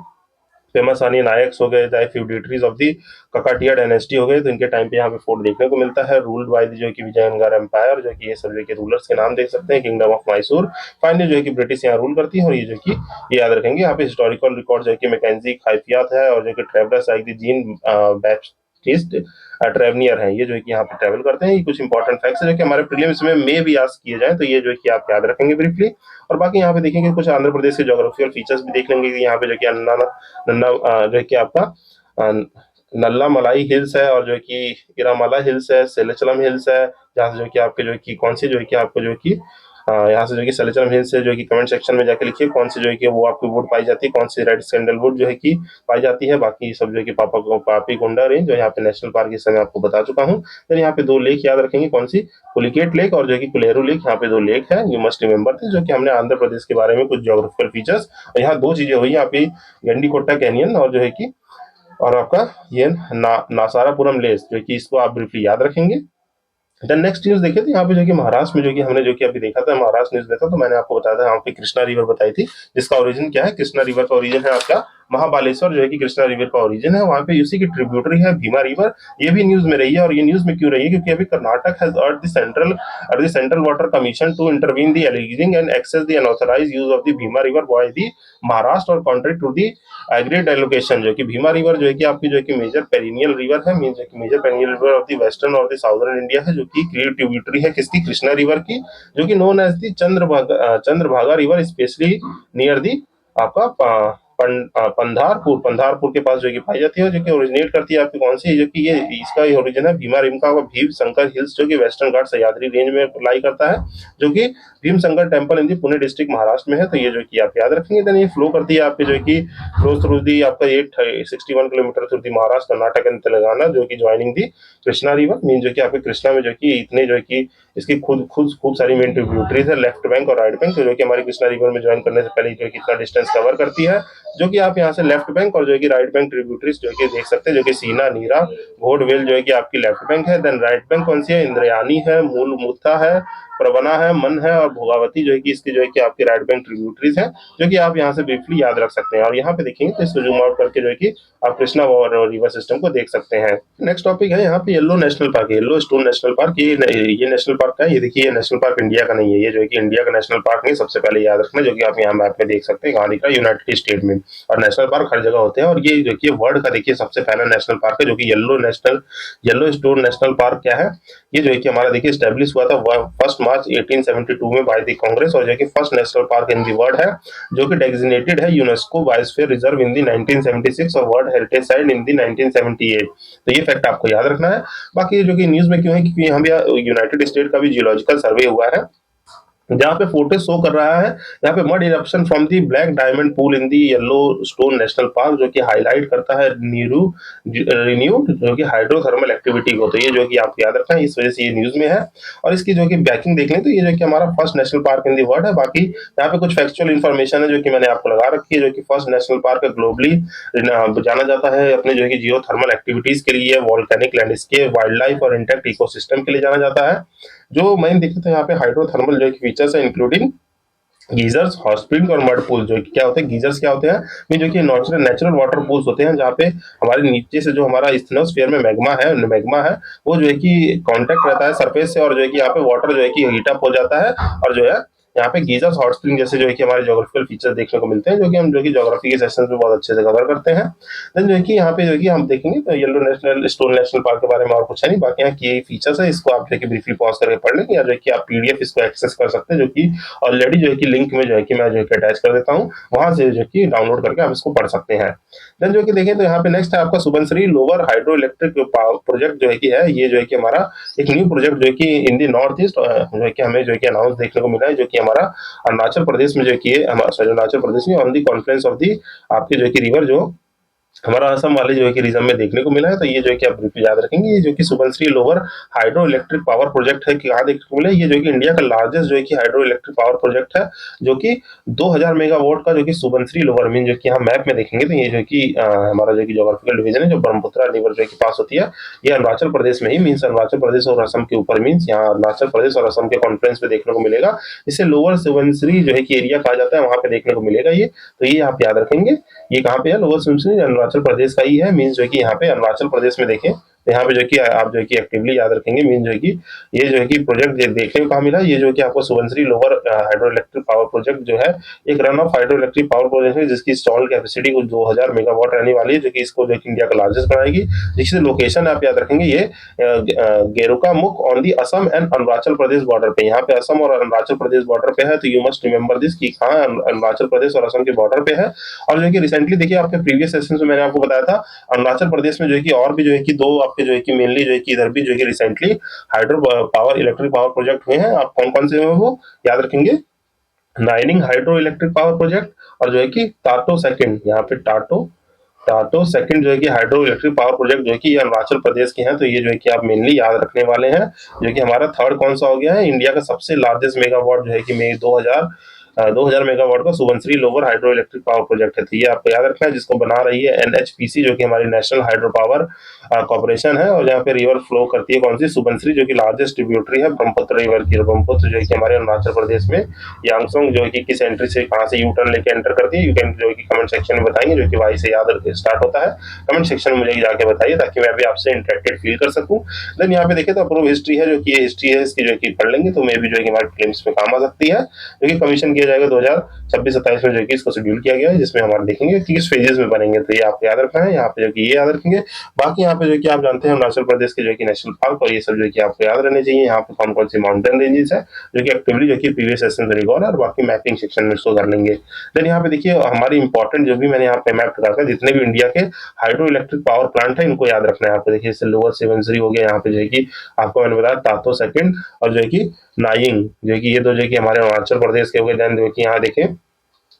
फेमस आनी नायक्स हो गए, चाहे फ्यूडिटरीज ऑफ दी ककाटिया डायनेस्टी हो गए, तो इनके टाइम पे यहाँ पे फोर्ट देखने को मिलता है। रूल्ड बाय जो कि विजयनगर एम्पायर, जो कि ये सब जो कि रूलर्स के नाम देख सकते हैं, किंगडम ऑफ मैसूर। फाइनली जो है कि ब्रिटिश यहाँ रूल करती है। और ये जो कि ये याद रखेंगे, यहाँ पे हिस्टोरिकल रिकॉर्ड जो है कि मैकेंजी खाइफियात है, और जो कि travellers like the Jean east Tavernier है, ये जो है कि यहाँ पे ट्रेवल करते हैं। ये कुछ इंपॉर्टेंट फैक्ट्स है जो कि हमारे प्रीलिम्स में भी आस्क किए जाए, तो ये जो है कि आप याद रखेंगे ब्रीफली। और बाकी यहाँ पे देखेंगे कुछ आंध्र प्रदेश के ज्योग्राफिकल फीचर्स भी देख लेंगे कि यहाँ पे जो कि नन्ना जो है कि आपका अ, नल्ला मलाई हिल्स है, और जो है कि इरामाला हिल्स है, सेलेचलम हिल्स है, जहाँ से जो कि आपके जो है कि कौन सी जो है कि आपको जो है कि यहाँ से जो है कि सेलेचलम हिल्स से जो है कि कमेंट सेक्शन में जाके लिखिए कौन सी जो है कि वो आपकी वुड पाई जाती है, कौन सी रेड सैंडलवुड जो है कि पाई जाती है। बाकी सब जो है कि पापी गोंडा रेंज जो यहाँ पे नेशनल पार्क इस समय आपको बता चुका हूँ। फिर यहाँ पे 2 लेक याद रखेंगे, कौन सी, पुलिकेट लेक और जो है कि कुलेरू लेक। यहाँ पे 2 लेक है, यू मस्ट रिमेंबर थे, जो कि हमने आंध्र प्रदेश के बारे में कुछ ज्योग्राफिकल फीचर्स। और यहाँ 2 चीजें हुई, यहाँ पे गंडीकोट्टा कैनियन और जो है कि और आपका ये नासारापुरम लेक, जो कि इसको आप ब्रीफली याद रखेंगे। देन नेक्स्ट न्यूज़ देखिए, तो यहाँ पे जो कि महाराष्ट्र में जो कि हमने जो कि अभी देखा था, महाराष्ट्र न्यूज़ देखा तो मैंने आपको बताया था यहाँ पे कृष्णा रिवर बताई थी, जिसका ओरिजिन क्या है, कृष्णा रिवर का ओरिजिन है आपका महाबालेश्वर, जो है कि कृष्णा रिवर का ओरिजिन है, वहाँ पे उसी की ट्रिब्यूटरी है भीमा रिवर। ये भी न्यूज़ में रही है, और ये न्यूज़ में क्यों रही है, क्योंकि अभी Karnataka has urged the central water commission to intervene the alleging and excess the unauthorised use of the Bhima river by the Maharashtra और contrary to the agreed allocation. जो कि भीमा रिवर जो है कि आपकी जो है कि मेजर पेरिनियल रिवर है, मीन जो कि major perennial river of the western और द साउदर्न इंडिया है, जो कि ट्रिब्यूटरी है किसकी, कृष्णा रिवर की, जो कि known as the Chandrabhaga river, specially near the आपका पंधारपुर के पास जो कि पाई जाती है, जो कि ओरिजिनेट करती है आपकी कौन सी, जो कि ये इसका ओरिजिन है भीमा रिम का भीम शंकर हिल्स, जो कि वेस्टर्न घाट सह्याद्री रेंज में लाई करता है, जो कि Bhim Shankar temple in the Pune district Maharashtra में है। तो ये जो कि आप याद रखेंगे। देन ये फ्लो करती है आपके जो कि फ्लो थ्रू दी आपका 861 kilometre through the Maharashtra, Karnataka and Telangana, जो कि ज्वाइनिंग दी कृष्णा रिवर, मीन जो कि आपके कृष्णा में जो कि इतने जो कि इसकी खुद खुद खूब सारी मेन ट्रिब्यूटरीज है, लेफ्ट बैंक और राइट बैंक, जो कि हमारी कृष्णा रिवर में ज्वाइन करने से पहले जो कि इतना डिस्टेंस कवर करती है, जो कि आप यहाँ से लेफ्ट बैंक और जो है कि राइट बैंक ट्रिब्यूटरीज जो कि देख सकते हैं, जो कि सीना, नीरा, घोड़वेल जो है कि आपकी लेफ्ट बैंक है। देन राइट बैंक कौन सी है, इंद्रयानी है, मूल मुथा है, प्रवना है, मन है और भोगावती जो है कि इसकी जो है कि आपकी राइट बैंक ट्रिब्यूटरीज है, जो कि आप यहाँ से ब्रीफली याद रख सकते हैं। और यहाँ पे देखेंगे तो इसको जूम आउट करके जो है कि आप कृष्णा और रिवर सिस्टम को देख सकते हैं। नेक्स्ट टॉपिक है यहाँ पे yellow national park, yellow stone national park. ये नेशनल पार्क का है, ये देखिए, ये नेशनल पार्क इंडिया का नहीं है, ये जो है कि इंडिया का नेशनल पार्क नहीं, सबसे पहले याद रखना, जो कि आप यहाँ मैप में देख सकते हैं कहाँ दिख रहा है, यूनाइटेड स्टेट में। और नेशनल पार्क हर जगह होते हैं, और ये देखिए वर्ल्ड का देखिए सबसे पहला नेशनल पार्क है, जो कि येलो स्टोन नेशनल पार्क क्या है, ये जो है कि हमारा देखिए स्टैब्लिश हुआ था 1 मार्च 1872 में बाय द कांग्रेस, और जो कि first national park in the world है, जो कि डेजिग्नेटेड है UNESCO biosphere reserve in the 1976 और world heritage site in the 1978। तो ये फैक्ट आपको याद रखना है। बाकी जो कि न्यूज में क्यों है, क्योंकि हम यूनाइटेड स्टेट का भी जियोलॉजिकल सर्वे हुआ है, जहाँ पे फोटो शो कर रहा है, यहाँ पे mud eruption from the black diamond pool in the yellow stone national park, जो कि हाईलाइट करता है रिन्यूड जो कि हाइड्रोथर्मल एक्टिविटी को। तो ये जो कि आप याद रखना है, इस वजह से ये न्यूज में है। और इसकी जो कि बैकिंग देख लें तो ये जो कि हमारा first national park in the world है। बाकी यहाँ पे कुछ फैक्चुअल इन्फॉर्मेशन है जो कि मैंने आपको लगा रखी है, जो कि फर्स्ट नेशनल पार्क है ग्लोबली जाना जाता है अपने जो है कि जियोथर्मल एक्टिविटीज के लिए, वॉल्केनिक लैंडस्केप, वाइल्ड लाइफ और इंटैक्ट इकोसिस्टम के लिए जाना जाता है। जो मैंने देखा था यहाँ पे हाइड्रोथर्मल जो फीचर्स है, इंक्लूडिंग गीजर्स, हॉट स्प्रिंग और मड पूल। जो कि क्या होते हैं, गीजर्स क्या होते हैं, में जो कि नेचुरल वाटर पूल्स होते हैं, जहाँ पे हमारे नीचे से जो हमारा स्थिनोस्फीयर में मैग्मा है, वो जो है कि कांटेक्ट रहता है सरफेस से, और जो है कि यहाँ पे वाटर जो है कि हीट अप हो जाता है, और जो है यहाँ पे गीजर्स, हॉट स्प्रिंग जैसे जो है कि हमारे ज्योग्राफिकल फीचर्स देखने को मिलते हैं, जो कि हम जो कि ज्योग्राफी के सेशन में बहुत अच्छे से कवर करते हैं। देन जो है कि यहाँ पे जो है कि हम देखेंगे तो yellow national stone national park के बारे में और कुछ है नहीं, बाकी यहाँ की फीचर्स है, इसको आप जो है कि ब्रीफली पॉज करके पढ़ लें, या जो है कि आप पीडीएफ इसको एक्सेस कर सकते हैं, जो कि ऑलरेडी जो है कि लिंक में जो है कि मैं जो है कि अटैच कर देता हूँ, वहां से जो है कि डाउनलोड करके आप इसको पढ़ सकते हैं। देन जो कि देखें तो यहाँ पे नेक्स्ट है आपका Subansiri lower hydro electric project, जो है कि ये जो है कि हमारा एक न्यू प्रोजेक्ट जो है कि इन दी नॉर्थ ईस्ट जो है कि हमें जो है कि अनाउंस देखने को मिला है, जो कि हमारा अरुणाचल प्रदेश में जो कि हमारा अरुणाचल प्रदेश में on the Confluence of the आपके जो है कि रिवर, जो हमारा असम वाले जो है कि रीजन में देखने को मिला है। तो ये जो है कि आप ब्रीफली याद रखेंगे, ये जो कि Subansiri lower hydro electric power project है, कि कहाँ देखने को मिला है, ये जो कि इंडिया का लार्जेस्ट जो है कि हाइड्रो इलेक्ट्रिक पावर प्रोजेक्ट है, जो कि 2000 मेगावाट का, जो कि सुबनसिरी लोअर मीन जो कि यहाँ मैप में देखेंगे तो ये जो कि हमारा जो कि ज्योग्राफिकल डिवीजन है, जो ब्रह्मपुत्रा रिवर जो कि पास होती है, ये अरुणाचल प्रदेश में ही, मीन्स अरुणाचल प्रदेश और असम के ऊपर, मीन्स यहाँ अरुणाचल प्रदेश और असम के कॉन्फ्रेंस पे देखने को मिलेगा। इसे लोअर सुबनसिरी जो है कि एरिया कहा जाता है, वहां पे देखने को मिलेगा ये। तो ये आप याद रखेंगे, ये कहाँ पे है, लोअर सुबनसिरी अरुणाचल प्रदेश का ही है, मीन्स जो है कि यहाँ पे अरुणाचल प्रदेश में देखें तो यहाँ पे जो कि आप जो है कि एक्टिवली याद रखेंगे। मीन जो है कि ये जो है कि प्रोजेक्ट देखने को कहाँ मिला, ये जो है कि आपको Subansiri lower hydro electric power project जो है एक run of hydro electric power project है, जिसकी इंस्टॉल कैपेसिटी कुछ 2000 मेगावाट रहने वाली है, जो कि इसको जो कि इंडिया का लार्जेस्ट बनाएगी। जिसकी लोकेशन आप याद रखेंगे ये Gerukamukh on the Assam and Arunachal Pradesh border पे, यहाँ पे असम और अरुणाचल प्रदेश बॉर्डर पे है। तो यू मस्ट रिमेंबर दिस कि हाँ अरुणाचल प्रदेश और असम के बॉर्डर पे है। और जो है कि रिसेंटली देखिए आपके प्रीवियस सेशन में मैंने आपको बताया था अरुणाचल प्रदेश में जो है कि और भी जो है कि दो आपके जो है कि मेनली जो है कि इधर भी जो है कि recently hydro power electric power project हुए हैं। आप कौन कौन से हैं वो याद रखेंगे, नाइनिंग हाइड्रो इलेक्ट्रिक पावर प्रोजेक्ट और जो है कि टाटो सेकंड, यहाँ पे टाटो टाटो सेकंड जो है कि हाइड्रो इलेक्ट्रिक पावर प्रोजेक्ट जो है कि ये अरुणाचल प्रदेश के हैं। तो ये जो है कि आप मेनली याद रखने वाले हैं। जो कि हमारा थर्ड कौन सा हो गया है, इंडिया का सबसे लार्जेस्ट मेगावाट जो है कि 2000 मेगावाट का Subansiri lower hydro electric power project है। तो ये आपको याद रखना है, जिसको बना रही है एनएचपीसी जो कि हमारी नेशनल हाइड्रो पावर कॉर्पोरेशन है। और यहाँ पे रिवर फ्लो करती है कौन सी, सुबनसिरी, जो कि लार्जेस्ट ट्रिब्यूटरी है ब्रह्मपुत्र रिवर की। ब्रह्मपुत्र जो है कि हमारे अरुणाचल प्रदेश में यांगसोंग जो है कि किस एंट्री से कहाँ से यू टर्न लेके एंटर करती है, यू कैन जो है कि कमेंट सेक्शन में बताएंगे, जो कि वाई से याद स्टार्ट होता है। कमेंट सेक्शन में मुझे जाके बताइए ताकि मैं भी आपसे इंटरेक्टेड फील कर सकूं। देन यहाँ पे देखिए तो अप्रूव हिस्ट्री है, जो कि ये हिस्ट्री है इसकी जो है कि पढ़ लेंगे तो मे भी जो है कि हमारे क्लेम्स में काम आ सकती है। जो कि कमीशन किया जाएगा 2026-27 में जो कि इसको शेड्यूल किया गया है, जिसमें हमारे देखेंगे कि किस फेजेस में बनेंगे। तो ये आपको याद रखना है, यहाँ पे जो कि ये याद रखेंगे। बाकी यहाँ पे जो कि आप जानते हैं अरुणाचल प्रदेश के जो कि नेशनल पार्क और ये सब जो कि आपको याद रहने चाहिए। यहाँ पे कौन कौन सी माउंटेन रेंजेस है जो कि एक्टिवली जो कि प्रीवियस सेशन में रिकॉर्ड है, और बाकी मैपिंग सेक्शन में इसको कर लेंगे। देन यहाँ पे देखिए हमारी इंपॉर्टेंट जो भी मैंने यहाँ पे मैप रखा है, जितने भी इंडिया के हाइड्रो इलेक्ट्रिक पावर प्लांट है इनको याद रखना है। यहाँ पे देखिए लोअर सुबनसिरी हो गया, यहाँ पे जो है कि आपको मैंने बताया टाटो सेकंड और जो है कि नाइंग, जो है कि ये दो जो है कि हमारे अरुणाचल प्रदेश के हो गए। देन जो है कि यहाँ देखें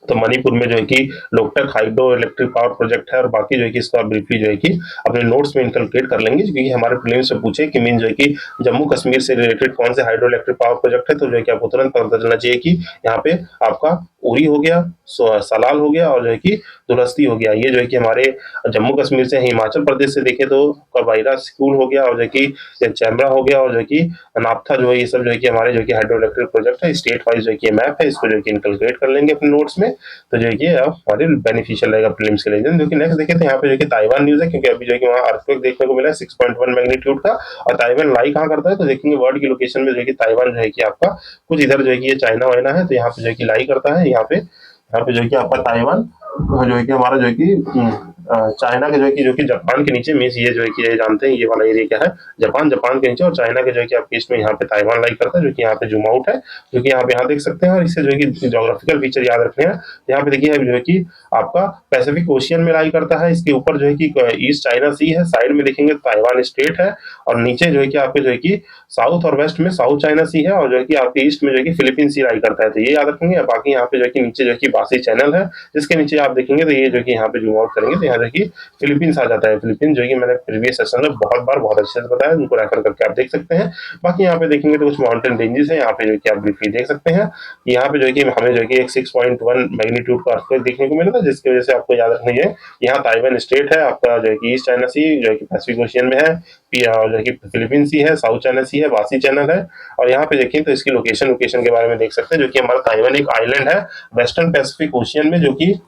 तो मणिपुर में जो है कि Loktak hydro electric power project है। और बाकी जो है कि इसका ब्रीफली जो है कि अपने नोट्स में इनकलकेट कर लेंगे, क्योंकि हमारे प्रीलिम्स से पूछे कि मीन जो है कि जम्मू कश्मीर से रिलेटेड कौन से हाइड्रो इलेक्ट्रिक पावर प्रोजेक्ट है। तो जो है कि आपको तुरंत पता चलना चाहिए कि यहाँ पे आपका उरी हो गया, सलाल हो गया और जो है कि दुलस्ती हो गया। ये जो है कि हमारे जम्मू कश्मीर से, हिमाचल प्रदेश से देखे तो कबाइरा स्कूल हो गया और जो है कि चैमरा हो गया और जो है कि नापथा जो है, ये सब जो है कि हमारे जो है कि हाइड्रो इलेक्ट्रिक प्रोजेक्ट है। स्टेट वाइज जो है कि मैप है, इसको जो है कि इनकलकेट कर लेंगे अपने नोट्स में। तो जो है कि हमारे बेनिफिशियल रहेगा प्रीलिम्स के लिए। जो कि नेक्स्ट देखे तो यहाँ पे जो है कि ताइवान न्यूज है, क्योंकि अभी जो है कि वहाँ अर्थक्वेक देखने को मिला है 6.1 मैग्नीट्यूड का। और ताइवान लाई कहाँ करता है, तो देखेंगे वर्ल्ड की लोकेशन में जो है कि ताइवान जो है कि आपका कुछ इधर जो है कि ये चाइना वाइना है, तो यहाँ पे जो है कि लाई करता है। यहाँ पे जो है कि आपका ताइवान जो है कि हमारा जो है कि चाइना के जो कि जापान के नीचे, मीन्स ये जो है कि ये जानते हैं ये वाला एरिया क्या है, जापान के नीचे, और चाइना के जो है कि आपके इसमें यहाँ पे ताइवान लाई करता है, जो कि यहाँ पे जूम आउट है, जो कि यहाँ देख सकते हैं। और इससे जो है कि जोग्राफिकल फीचर याद रखने हैं। यहाँ पे देखिए जो है कि आपका पैसिफिक ओशियन में लाई करता है। इसके ऊपर जो है कि ईस्ट चाइना सी है, साइड में देखेंगे ताइवान स्टेट है, और नीचे जो है कि आपके जो है कि साउथ और वेस्ट में साउथ चाइना सी है, और जो है कि आपके ईस्ट में जो है कि फिलीपींस सी लाई करता है। तो ये याद रखेंगे। बाकी यहाँ पे जो है कि नीचे जो है कि बासी चैनल है, जिसके नीचे आप देखेंगे तो ये जो है कि यहाँ पे जूम आउट करेंगे तो यहाँ जो है कि फिलीपींस आ जाता है। फिलीपींस जो है कि मैंने प्रीवियस सेशन में बहुत बार बहुत अच्छे से बताया, उनको रेफर करके आप देख सकते हैं। बाकी यहाँ पे देखेंगे तो कुछ माउंटेन रेंजेस है, यहाँ पे जो है कि आप ब्रीफली देख सकते हैं। यहाँ पे जो है कि हमें जो है कि एक 6.1 मैग्नीट्यूड का अर्थक्वेक देखने को मिला था, जिसकी वजह से आपको याद रखना है यहाँ ताइवान स्टेट है आपका, जो है कि ईस्ट चाइना सी जो है कि पैसिफिक ओशियन में है, जो है कि फिलीपीन सी है, साउथ चाइना सी है, वासी चैनल है। और यहाँ पे देखें तो इसकी लोकेशन के बारे में देख सकते हैं, जो कि हमारा ताइवान एक आइलैंड है वेस्टर्न पैसिफिक ओशियन में, जो कि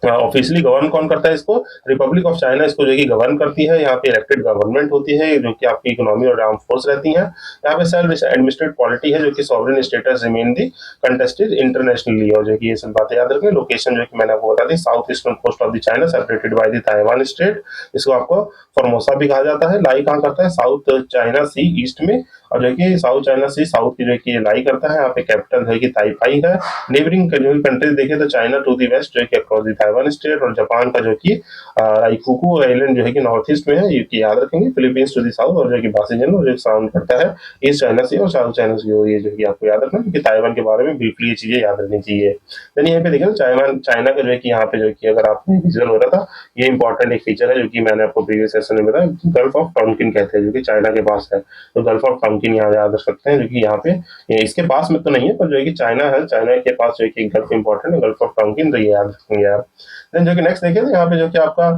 ऑफिशियली गवर्न कौन करता है इसको, रिपब्लिक ऑफ चाइना इसको जो है कि गवर्न करती है। यहाँ पे इलेक्टेड गवर्नमेंट होती है, जो कि आपकी इकोनॉमी और आर्म फोर्स रहती है। यहाँ पे सेल्फ एडमिनिस्ट्रेटेड पॉलिटी है, जो कि सॉवरेन स्टेटस रिमेन दी कंटेस्टेड इंटरनेशनली। और जो कि ये सब बातें याद रखें। लोकेशन जो कि मैंने आपको बता दी, south eastern coast of the China separated by the Taiwan state. इसको आपको फॉर्मोसा भी कहा जाता है। लाई कहाँ करता है, साउथ चाइना सी ईस्ट में, और जो कि साउथ चाइना सी साउथ की जो है कि लाई करता है। यहाँ पे कैपिटल जो है कि ताइपाई है। नेबरिंग जो कंट्रीज देखे तो चाइना टू दी वेस्ट जो है कि अक्रॉस द ताइवान स्टेट, और जापान का जो कि राइकुकू आइलैंड जो है कि नॉर्थ ईस्ट में है, ये याद रखेंगे। फिलीपींस टू दी साउथ, और जो कि बासीजन जो साउंड करता है ईस्ट चाइना सी और साउथ चाइना सी, ये जो है कि आपको याद रखना है, क्योंकि ताइवान के बारे में ब्रीफली ये चीजें याद रखनी चाहिए। देन यहाँ पे देखें तो चाइना का जो है कि यहाँ पे जो है कि अगर आपको विजुअल हो रहा था, ये इंपॉर्टेंट एक फीचर है जो कि मैंने आपको प्रीवियस सेशन में बताया, गल्फ ऑफ टॉन्किन कहते हैं, जो कि चाइना के पास है। तो गल्फ ऑफ टॉन्किन यहाँ याद रख सकते हैं, जो कि यहाँ पे इसके पास में तो नहीं है, पर जो है कि चाइना है, चाइना के पास जो है कि गल्फ इंपॉर्टेंट है, गल्फ ऑफ टॉन्किन, तो ये याद रखेंगे आप। देन जो कि नेक्स्ट देखें तो यहाँ पे जो कि आपका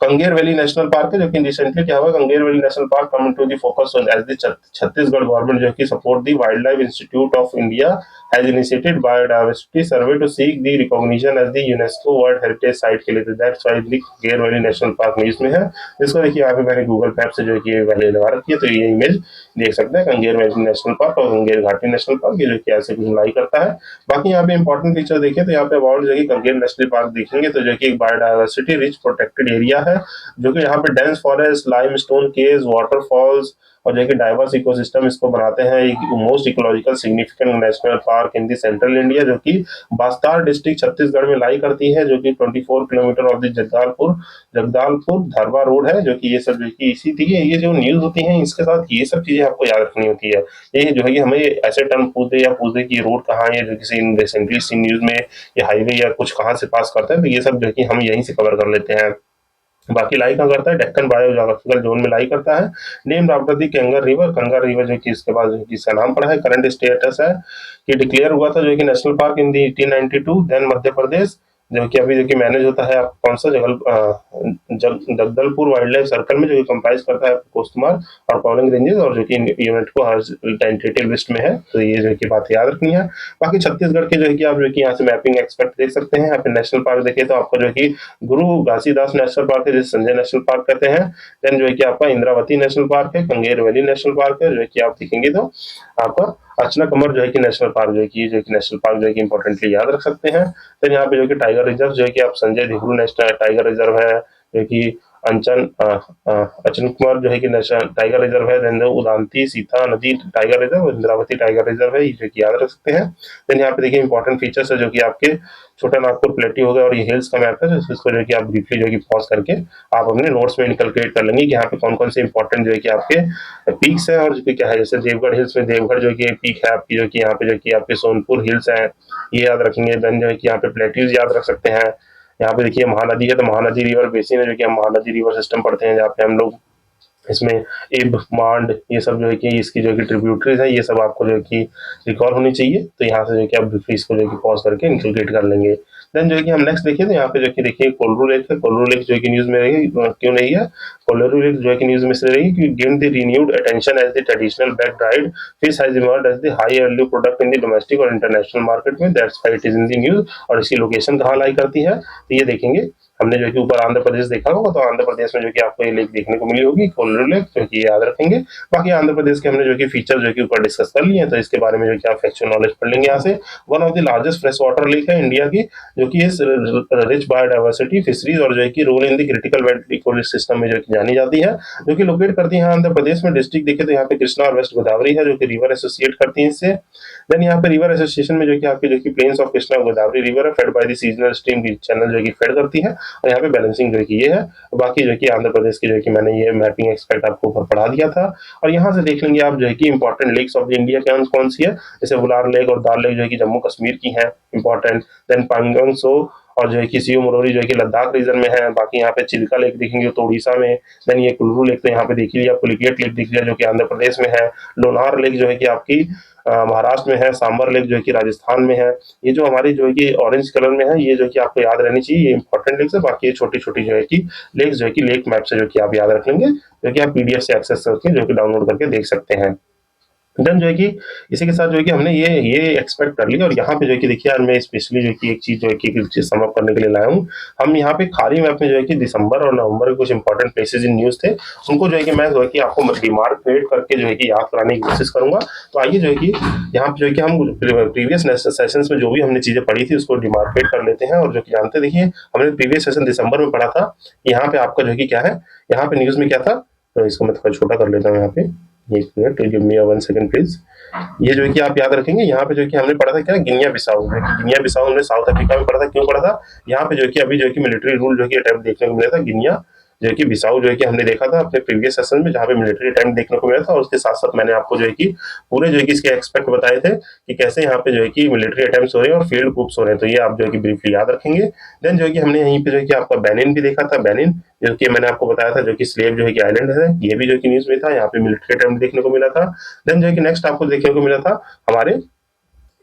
कंगेर वैली नेशनल पार्क है, जो कि रिसेंटली क्या हुआ, Kanger valley national park come to the focus as the Chhattisgarh government जो कि support the wildlife institute of India has initiated biodiversity survey to seek the recognition as the UNESCO world heritage site के लिए। That's why the Kanger valley national park news में है। इसको देखिए यहाँ पे मैंने गूगल मैप से जो कि वैली लगा रखी है, तो ये इमेज देख सकते हैं कंगेर वैली नेशनल पार्क और कंगेर घाटी नेशनल पार्क, ये जो कि ऐसे कुछ लाई करता है। बाकी यहाँ पे इंपॉर्टेंट फीचर देखें तो यहाँ पे अबाउट जो कि कंगेर नेशनल पार्क देखेंगे तो जो कि एक बायोडायवर्सिटी रिच प्रोटेक्टेड एरिया है, जो कि यहाँ पे dense forest, limestone caves, waterfalls और जो कि डाइवर्स इकोसिस्टम इसको बनाते हैं एक most ecological significant national park in the central India, जो कि बास्तार डिस्ट्रिक्ट छत्तीसगढ़ में लाई करती है, जो कि 24 kilometre of the Jagdalpur Dharwa road है, जो कि ये सब जो कि इसी थी ये जो न्यूज होती है इसके साथ ये सब चीजें आपको याद रखनी होती है। ये जो है कि हमें ऐसे टर्म पूछ दे कि रोड कहाँ है, जो किसी रिसेंटली सी न्यूज में ये हाईवे या कुछ कहाँ से पास करता है, तो ये सब जो कि हम यहीं से कवर कर लेते हैं। बाकी लाई कहाँ करता है, डेक्कन बायोजोग्राफिकल जोन में लाई करता है। Named after the Kanger river जो कि इसके बाद इसका नाम पड़ा है। करंट स्टेटस है कि डिक्लेयर हुआ था जो कि national park in the 1892, then Madhya Pradesh, जो कि अभी जो कि मैनेज होता है कौन सा जगदलपुर वाइल्ड लाइफ सर्कल में, जो कि कंप्राइज करता है कोस्टमार और पॉलिंग रेंजेस, और जो कि यूनेस्को हर टेंटेटिव लिस्ट में है, तो ये जो कि बात याद रखनी है। बाकी छत्तीसगढ़ के जो है कि आप जो कि यहाँ से मैपिंग एक्सपर्ट देख सकते हैं। यहाँ पे नेशनल पार्क देखे तो आपका जो कि गुरु घासीदास नेशनल पार्क है, जिसे संजय नेशनल पार्क कहते हैं। देन जो है कि आपका इंद्रावती नेशनल पार्क है, कंगेर वैली नेशनल पार्क है, जो है कि आप देखेंगे तो आपका अर्चना कमर जो है कि नेशनल पार्क जो है कि नेशनल पार्क जो है कि इंपॉर्टेंटली याद रख सकते हैं। फिर यहाँ पे जो कि टाइगर रिजर्व जो है कि आप संजय धिब्रू नेशनल टाइगर रिजर्व है, जो कि अचन कुमार जो है कि नेशनल टाइगर रिजर्व है, देन उदांती सीता नदी tiger reserve, Indravati tiger reserve है, जो कि याद रख सकते हैं। देन यहाँ पे देखिए इंपॉर्टेंट फीचर्स है जो कि आपके छोटा नागपुर प्लेट्यू हो गया और ये हिल्स का मैप है, तो इसको जो है कि आप ब्रीफली जो है कि पॉज करके आप अपने नोट्स में इनकलकेट कर लेंगे कि यहाँ पे कौन कौन से इंपॉर्टेंट जो है कि आपके पीक्स है और जो कि क्या है। जैसे देवगढ़ हिल्स में देवगढ़ जो कि पीक है आपकी, जो कि यहाँ पे जो कि आपके सोनपुर हिल्स है, ये याद रखेंगे। देन जो है कि यहाँ पे प्लेट्यूज याद रख सकते हैं। यहाँ पे देखिए महानदी है, तो महानदी रिवर बेसिन है, जो कि हम महानदी रिवर सिस्टम पढ़ते हैं, जहाँ पे हम लोग इसमें इब मांड ये सब जो है कि इसकी जो है कि ट्रिब्यूटरीज है, ये सब आपको जो है कि रिकॉल होनी चाहिए। तो यहाँ से जो है कि आप इसको जो है कि पॉज करके इंक्लूडेट कर लेंगे। देन जो है कि हम नेक्स्ट देखिए तो यहाँ पे जो कि देखिए कोल्लू लेक है। कोल्लू लेक जो है कि न्यूज में रहेगी, क्यों नहीं है कोल्लू लेक जो है कि न्यूज में से रहेगी कि given the renewed attention as the traditional back dried fish has emerged as the high value product in the domestic और इंटरनेशनल मार्केट में, that's why it is in the news. और इसकी लोकेशन कहाँ लाई करती है, तो ये देखेंगे हमने जो कि ऊपर आंध्र प्रदेश देखा होगा, तो आंध्र प्रदेश में जो कि आपको ये लेक देखने को मिली होगी कोल्लू लेक, जो कि याद रखेंगे। बाकी आंध्र प्रदेश के हमने जो कि फीचर जो कि ऊपर डिस्कस कर लिए हैं, तो इसके बारे में जो कि आप फैक्चुअल नॉलेज पढ़ लेंगे यहाँ से। One of the largest fresh water lake है इंडिया की, जो कि इस रिच बायोडाइवर्सिटी फिशरीज और जो है कि role in the critical wet ecosystem में जो कि जानी जाती है, जो कि लोकेट करती है आंध्र प्रदेश में। डिस्ट्रिक्ट देखे तो यहाँ पे कृष्णा और वेस्ट गोदावरी है, जो कि रिवर एसोसिएट करती है इससे। देन यहाँ पे रिवर एसोसिएशन में जो कि आपकी जो कि plains of Krishna Godavari river है, fed by the seasonal stream channel जो कि फेड करती है, और यहाँ पे बैलेंसिंग जो कि ये है। बाकी जो कि आंध्र प्रदेश की जो कि मैंने ये मैपिंग एक्सपेक्ट आपको ऊपर पढ़ा दिया था। और यहाँ से देख लेंगे आप जो है कि इंपॉर्टेंट लेक्स ऑफ इंडिया के कौन सी है, जैसे वुलार लेक और दाल लेक जो है कि जम्मू कश्मीर की है इंपॉर्टेंट। देन पांगोंग सो और जो है कि सियो मोरोरी जो है कि लद्दाख रीजन में है। बाकी यहाँ पे चिल्का लेक देखेंगे तो उड़ीसा में। देन ये कुल्लू लेक तो यहाँ पे देख लिया, पुलिकेट लेक दिख लिया जो कि आंध्र प्रदेश में है। लोनार लेक जो है कि आपकी महाराष्ट्र में है। सांबर लेक जो है कि राजस्थान में है। ये जो हमारी जो है कि ऑरेंज कलर में है, ये जो कि आपको याद रहनी चाहिए, ये इंपॉर्टेंट लेक्स है। बाकी ये छोटी छोटी जो है कि लेक्स जो है कि लेक मैप से जो कि आप याद रख लेंगे, जो कि आप पीडीएफ से एक्सेस करके जो कि डाउनलोड करके देख सकते हैं। देन जो है कि इसी के साथ जो है कि हमने ये एक्सपेक्ट कर लिया। और यहाँ पे जो है कि देखिए यार मैं स्पेशली जो है कि एक चीज जो है कि एक चीज सम अप करने के लिए लाया हूँ। हम यहाँ पे खाली मैप में जो है कि दिसंबर और नवंबर के कुछ इंपॉर्टेंट प्लेसेज इन न्यूज थे, उनको जो है कि मैं जो है कि आपको डिमार्क क्रिएट करके जो है कि याद कराने की कोशिश करूंगा। तो आइए जो है कि यहाँ पे जो है कि हम प्रीवियस सेशंस में जो भी हमने चीजें पढ़ी थी उसको डिमार्केट कर लेते हैं। और जो कि जानते देखिए हमने प्रीवियस सेशन दिसंबर में पढ़ा था, यहाँ पे आपका जो है कि क्या है, यहाँ पे न्यूज में क्या था, तो इसको मैं थोड़ा छोटा कर लेता हूँ यहाँ पे। एक minute, give me 1 second please. ये जो है कि आप याद रखेंगे, यहाँ पे जो है कि हमने पढ़ा था क्या, गिनिया बिसाऊ में। गिनिया बिसाऊ हमने साउथ अफ्रीका में पढ़ा था। क्यों पढ़ा था, यहाँ पे जो है कि अभी जो है कि मिलिट्री रूल जो है कि अटैम्प्ट देखने को मिला था। गिनिया जो है कि बिसाऊ जो है कि हमने देखा था अपने प्रीवियस सेशन में, जहाँ पे मिलिट्री अटैम्प्ट देखने को मिला था। और उसके साथ साथ मैंने आपको जो है कि पूरे जो है कि इसके एक्सपेक्ट बताए थे कि कैसे यहाँ पे जो है कि मिलिट्री अटैम्प्ट हो रहे हैं और फील्ड कूप्स हो रहे हैं। तो ये आप जो है कि ब्रीफली याद रखेंगे। देन जो है कि हमने यहीं पे जो है कि आपका बेनिन भी देखा था। बेनिन जो कि मैंने आपको बताया था जो कि स्लेव जो है कि आइलैंड है, ये भी जो है कि न्यूज में था। यहाँ पे मिलिट्री अटैम्प्ट देखने को मिला था। देन जो है कि नेक्स्ट आपको देखने को मिला था हमारे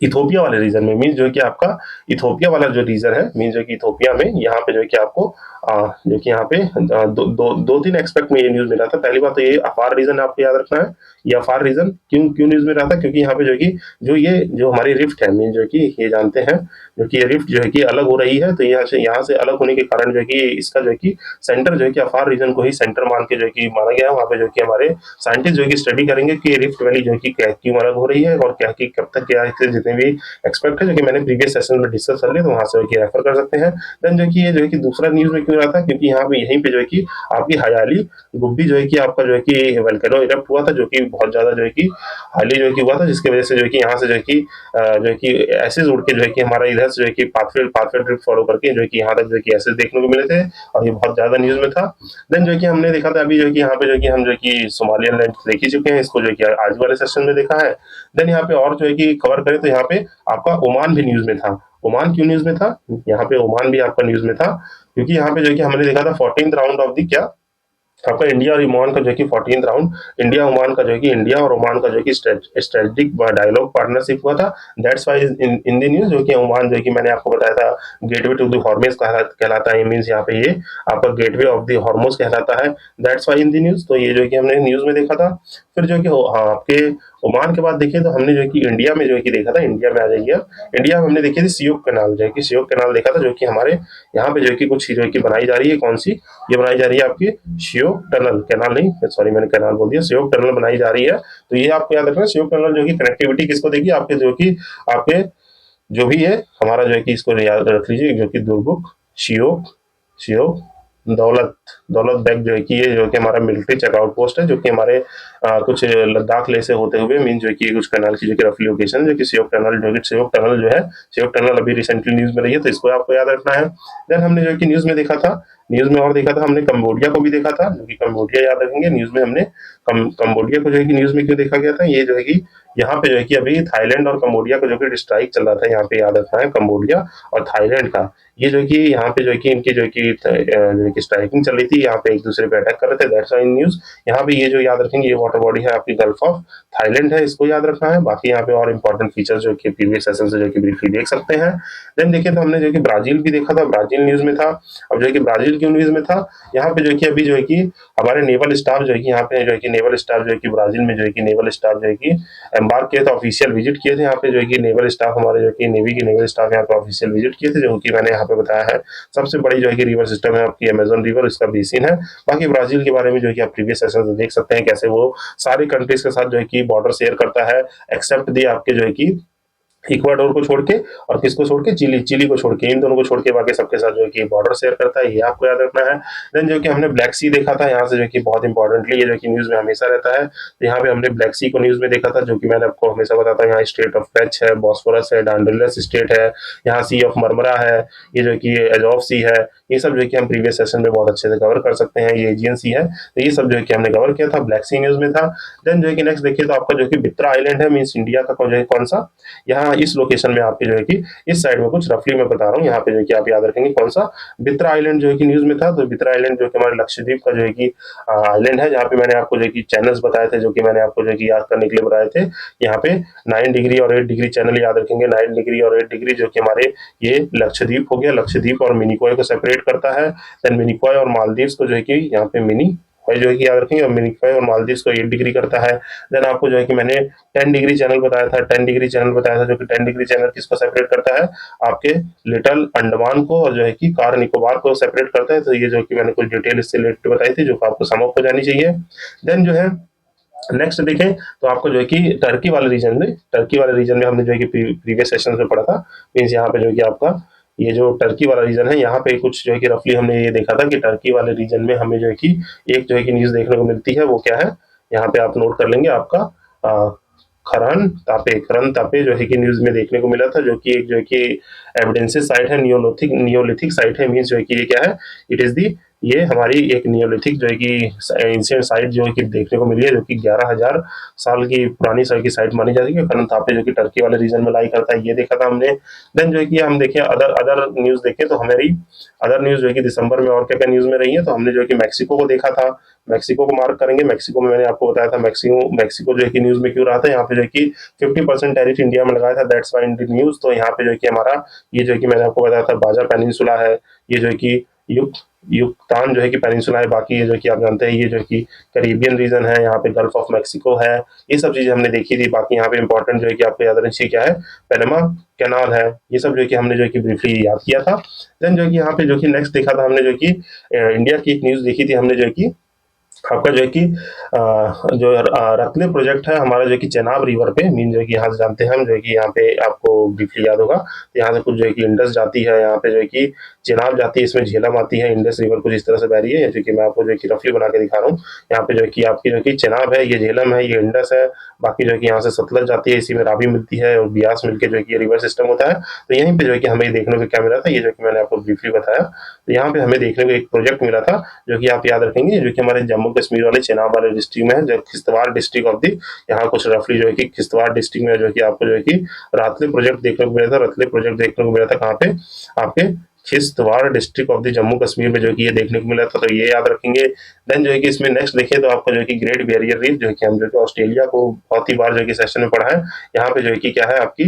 इथोपिया वाले रीजन में, मीन जो है कि आपका इथोपिया वाला जो रीजन है, मीन जो कि इथोपिया में यहाँ पे जो है कि आपको जो कि यहाँ पे दो तीन एक्सपेक्ट में ये न्यूज मिला था। पहली बात तो ये अफार रीजन आपको याद रखना है। ये अफार रीजन क्यों क्यों न्यूज में रहा था, क्योंकि यहाँ पे जो है कि जो हमारी रिफ्ट है, मीन जो कि ये जानते हैं जो कि ये रिफ्ट जो है कि अलग हो रही है, तो यहाँ से अलग होने के कारण जो है कि इसका जो है कि सेंटर जो है कि अफार रीजन को ही सेंटर मान के जो है कि माना गया है। वहाँ पे जो है कि हमारे साइंटिस्ट जो है कि स्टडी करेंगे कि रिफ्ट वैली जो है कि क्यों अलग हो रही है और क्या कि कब तक क्या इसके जितने भी एक्सपेक्ट है, जो कि मैंने प्रीवियस सेशन में डिस्कस कर लिया, तो वहां से जो कि रेफर कर सकते हैं। देन जो कि ये जो है कि दूसरा न्यूज में क्यों रहा था, क्योंकि यहाँ पे यहीं पे जो है कि आपकी हयाली गुब्बी जो है कि आपका जो है कि वल्केनो इरप्ट हुआ था, जो कि बहुत ज्यादा जो है कि हाईली जो है कि हुआ था, जिसकी वजह से जो है कि यहाँ से जो है कि जो है कि एसिड उड़ के जो है कि हमारा इधर से जो है कि पाथवे ट्रिप फॉलो करके जो है कि यहाँ तक जो है कि एसिड देखने को मिले थे, और ये बहुत ज्यादा न्यूज में था। देन जो है कि हमने देखा था अभी जो है कि यहाँ पे जो है कि हम जो है कि सोमालियन लैंड देख ही चुके हैं, इसको जो है कि आज वाले सेशन में देखा है। देन यहाँ पे और जो है कि कवर करें तो यहाँ पे आपका ओमान भी न्यूज में था। ओमान क्यों न्यूज में था, यहाँ पे ओमान भी आपका न्यूज में था, क्योंकि यहाँ पे जो है कि हमने देखा था 14th राउंड ऑफ द क्या आपका इंडिया और ओमान का जो है कि 14th राउंड, इंडिया ओमान का जो है कि इंडिया और ओमान का जो है कि स्ट्रेटेजिक डायलॉग पार्टनरशिप हुआ था। That's why in the news, जो कि ओमान जो है कि मैंने आपको बताया था गेटवे टू द हॉर्मेज कहलाता है, मीन्स यहाँ पे ये आपका गेटवे ऑफ द हॉर्मोज कहलाता है। That's why in the news, तो ये जो है कि हमने न्यूज में देखा था। फिर जो है कि हाँ, आपके ओमान के बाद देखिए तो हमने जो है कि इंडिया में जो है कि देखा था, इंडिया में आ जाइए आप। इंडिया में हमने देखी थी सियोक कैनाल, जो है कि सियोक कैनाल देखा था, जो कि हमारे यहाँ पे जो है कि कुछ जो है कि बनाई जा रही है। कौन सी? ये बनाई जा रही है आपकी शियोक टनल, कैनाल नहीं, सॉरी मैंने कैनाल बोल दिया, शियोक टनल बनाई जा रही है। तो ये आपको याद रखना है, शियोक टनल जो कि कनेक्टिविटी किसको देगी, आपके जो कि आपके जो भी है हमारा जो है कि इसको याद रख लीजिए, जो कि दुर्बुक शियोक शियोक दौलत दौलत बेग जो है कि ये जो कि हमारा मिलिट्री चेकआउट पोस्ट है, जो कि हमारे कुछ लद्दाख ले से होते हुए मीन जो है कि कुछ कनाल की जो कि रफली लोकेशन, जो कि सियोक टनल जो कि सियोक टनल जो है, सियोक टनल अभी रिसेंटली न्यूज में रही है, तो इसको आपको याद रखना है। देन हमने जो है कि न्यूज में देखा था, न्यूज में और देखा था हमने कंबोडिया को भी देखा था, जो कि कंबोडिया याद रखेंगे न्यूज में हमने कंबोडिया को जो है कि न्यूज में क्यों देखा गया था, ये जो है कि यहाँ पे जो है कि अभी थाईलैंड और कंबोडिया का जो कि स्ट्राइक चल रहा था, यहाँ पे याद रखना है कंबोडिया और थाईलैंड का। ये जो है कि यहाँ पे जो है कि इनकी जो है कि स्ट्राइकिंग चल रही थी, यहाँ पे एक दूसरे पे अटैक कर रहे थे। दैट्स व्हाई न्यूज यहाँ पे ये जो याद रखेंगे, ये वाटर बॉडी है आपकी गल्फ ऑफ थाईलैंड है, इसको याद रखना है। बाकी यहाँ पे और इंपॉर्टेंट फीचर जो कि प्रीवियस सेशन से जो कि ब्रीफली देख सकते हैं। देन देखिए तो हमने जो कि ब्राजील भी देखा था, ब्राजील न्यूज में था। अब जो है कि ब्राजील क्यों न्यूज में था, यहाँ पे जो है कि अभी जो है कि हमारे नेवल स्टाफ जो है कि यहाँ पे जो है कि नेवल स्टाफ जो है कि ब्राजील में जो है कि नेवल स्टाफ जो है कि एम्बार्क किए थे, ऑफिशियल विजिट किए थे यहाँ पे, जो है कि नेवल स्टाफ हमारे जो कि नेवी की नेवल स्टाफ यहाँ पे ऑफिशियल विजिट किए थे, जो कि मैंने यहाँ पे बताया है। सबसे बड़ी जो है कि रिवर सिस्टम है आपकी अमेजन रिवर, इसका बेसिन है। बाकी ब्राजील के बारे में जो है कि आप प्रीवियस सेशन में देख सकते हैं कैसे वो सारी कंट्रीज के साथ जो है कि बॉर्डर शेयर करता है, एक्सेप्ट दी आपके जो है कि इक्वाडोर को छोड़ के, और किसको छोड़ के, चिली को छोड़ के, इन दोनों को छोड़ के बाकी सबके साथ जो है कि बॉर्डर शेयर करता है, ये आपको याद रखना है। देन जो कि हमने ब्लैक सी देखा था, यहाँ से जो कि बहुत इंपॉर्टेंटली ये जो कि न्यूज में हमेशा रहता है, तो यहाँ पे हमने ब्लैक सी को न्यूज में देखा था, जो कि मैंने आपको हमेशा बताता हूँ, यहाँ स्टेट ऑफ कच्छ है, बॉस्फोरस है, डांडेलियस स्टेट है, यहाँ सी ऑफ मरमरा है, ये जो कि एजॉफ सी है, ये सब जो है कि हम प्रीवियस सेशन में बहुत अच्छे से कवर कर सकते हैं। ये एजियन सी है, तो ये सब जो है कि हमने कवर किया था, ब्लैक सी न्यूज में था। देन जो है कि नेक्स्ट देखिए तो आपका जो कि बित्रा आइलैंड है, मीन्स इंडिया का जो है कौन सा, यहाँ इस लोकेशन में आपके जो है कि इस साइड में कुछ रफली मैं बता रहा हूँ, यहाँ पे जो है कि आप याद रखेंगे कौन सा बित्रा आइलैंड जो है कि न्यूज में था। तो बित्रा आइलैंड जो कि हमारे लक्षद्वीप का जो है कि आइलैंड है, जहाँ पे मैंने आपको जो है कि चैनल्स बताए थे, जो कि मैंने आपको जो है कि याद करने के लिए बताए थे। यहाँ पे 9 डिग्री और 8 डिग्री चैनल याद रखेंगे, 9 डिग्री और 8 डिग्री जो कि हमारे ये लक्षद्वीप हो गया, लक्षद्वीप और मिनिकॉय को सेपरेट करता है। देन मिनिकॉय और मालदीव्स को जो है कि यहाँ पे मिनी भाई जो है कि याद रखेंगे, और मिनिकॉय और मालदीव्स को 8 डिग्री करता है। देन आपको जो है कि मैंने 10 डिग्री चैनल बताया था, 10 डिग्री चैनल बताया था, जो कि 10 डिग्री चैनल किसको सेपरेट करता है, आपके लिटिल अंडमान को, और जो है कि कार निकोबार को सेपरेट करता है। तो ये जो कि मैंने कुछ डिटेल इससे रिलेटेड बताई थी, जो आपको समझ हो जानी चाहिए। देन जो है नेक्स्ट देखें तो आपको जो है कि टर्की वाले रीजन में हमने जो है कि प्रीवियस सेशन में पढ़ा था, मीन्स यहाँ पे जो है कि आपका ये जो टर्की वाला रीजन है, यहाँ पे कुछ जो है कि रफली हमने ये देखा था कि टर्की वाले रीजन में हमें जो है कि एक जो है कि न्यूज देखने को मिलती है, वो क्या है, यहाँ पे आप नोट कर लेंगे आपका खरन तापे जो है कि न्यूज में देखने को मिला था, जो कि एक जो है कि एविडेंसेस साइट है, नियोलिथिक साइट है, मीन्स जो है कि ये क्या है, इट इज दी ये हमारी एक नियोलिथिक जो है कि एंशिएंट साइट जो है कि देखने को मिली है, जो कि 11,000 साल की पुरानी साल की साइट मानी जाती है। खरन तापे जो कि टर्की वाले रीजन में लाई करता है, ये देखा था हमने। देन जो है कि हम देखें अदर अदर न्यूज देखें तो हमारी अदर न्यूज जो है कि दिसंबर में और क्या क्या न्यूज में रही है, तो हमने जो है कि मैक्सिको को देखा था, मैक्सिको को मार्क करेंगे। मैक्सिको में मैंने आपको बताया था, मैक्सिको जो है कि न्यूज में क्यों रहा था, यहाँ पे जो है कि 50% टैरिफ इंडिया में लगाया था, that's why in the news. तो यहाँ पे जो है कि हमारा ये जो है कि मैंने आपको बताया था बाजा पेनिनसुला है, ये जो है कि युक्तान जो है कि पेनिनसुला है, बाकी ये जो कि आप जानते हैं ये जो कि कैरिबियन रीजन है, यहाँ पे गल्फ ऑफ मैक्सिको है, ये सब चीजें हमने देखी थी। बाकी यहाँ पे इंपॉर्टेंट जो है कि आपको याद रखना चाहिए क्या है, पैनामा कैनाल है, ये सब जो है कि हमने जो है कि ब्रीफली याद किया था। देन जो है कि यहाँ पे जो कि नेक्स्ट देखा था हमने जो कि इंडिया की एक न्यूज देखी थी हमने जो है कि आपका जो है कि जो रतले प्रोजेक्ट है हमारा जो है कि चेनाब रिवर पे, मीन जो है कि यहाँ से जानते हैं हम जो है कि यहाँ पे आपको ब्रीफली याद होगा, तो यहाँ से कुछ जो है कि इंडस जाती है, यहाँ पे जो है कि चेनाब जाती है, इसमें झेलम आती है, इंडस रिवर कुछ इस तरह से बह रही है, जो कि मैं आपको जो है कि रफली बना के दिखा रहा हूँ। यहाँ पे जो है कि आपकी जो है कि चेनाब है, ये झेलम है, ये इंडस है, बाकी जो है कि यहाँ से सतलज जाती है, इसी में रावी मिलती है और ब्यास मिलकर जो है कि ये रिवर सिस्टम होता है। तो यहीं पे जो है कि हमें देखने को क्या मिला था, ये जो कि मैंने आपको ब्रीफली बताया, तो यहाँ पे हमें देखने को एक प्रोजेक्ट मिला था जो कि आप याद रखेंगे, जो कि हमारे जम्मू कश्मीर वाले चेनाब वाले डिस्ट्रिक्ट में है, जो किश्तवाड़ डिस्ट्रिक्ट ऑफ दी, यहाँ कुछ रफली जो है कि किश्तवाड़ डिस्ट्रिक्ट में जो है कि आपको जो है कि रतले प्रोजेक्ट देखने को मिला था। रतले प्रोजेक्ट देखने को मिला था कहाँ पे, आपके Kishtwar district of the Jammu Kashmir में जो है कि ये देखने को मिला था, तो ये याद रखेंगे। देन जो है कि इसमें नेक्स्ट देखें तो आपको जो है कि ग्रेट बैरियर रीफ, जो है कि हम जो है कि ऑस्ट्रेलिया को बहुत ही बार जो है कि सेशन में पढ़ा है, यहाँ पे जो है कि क्या है आपकी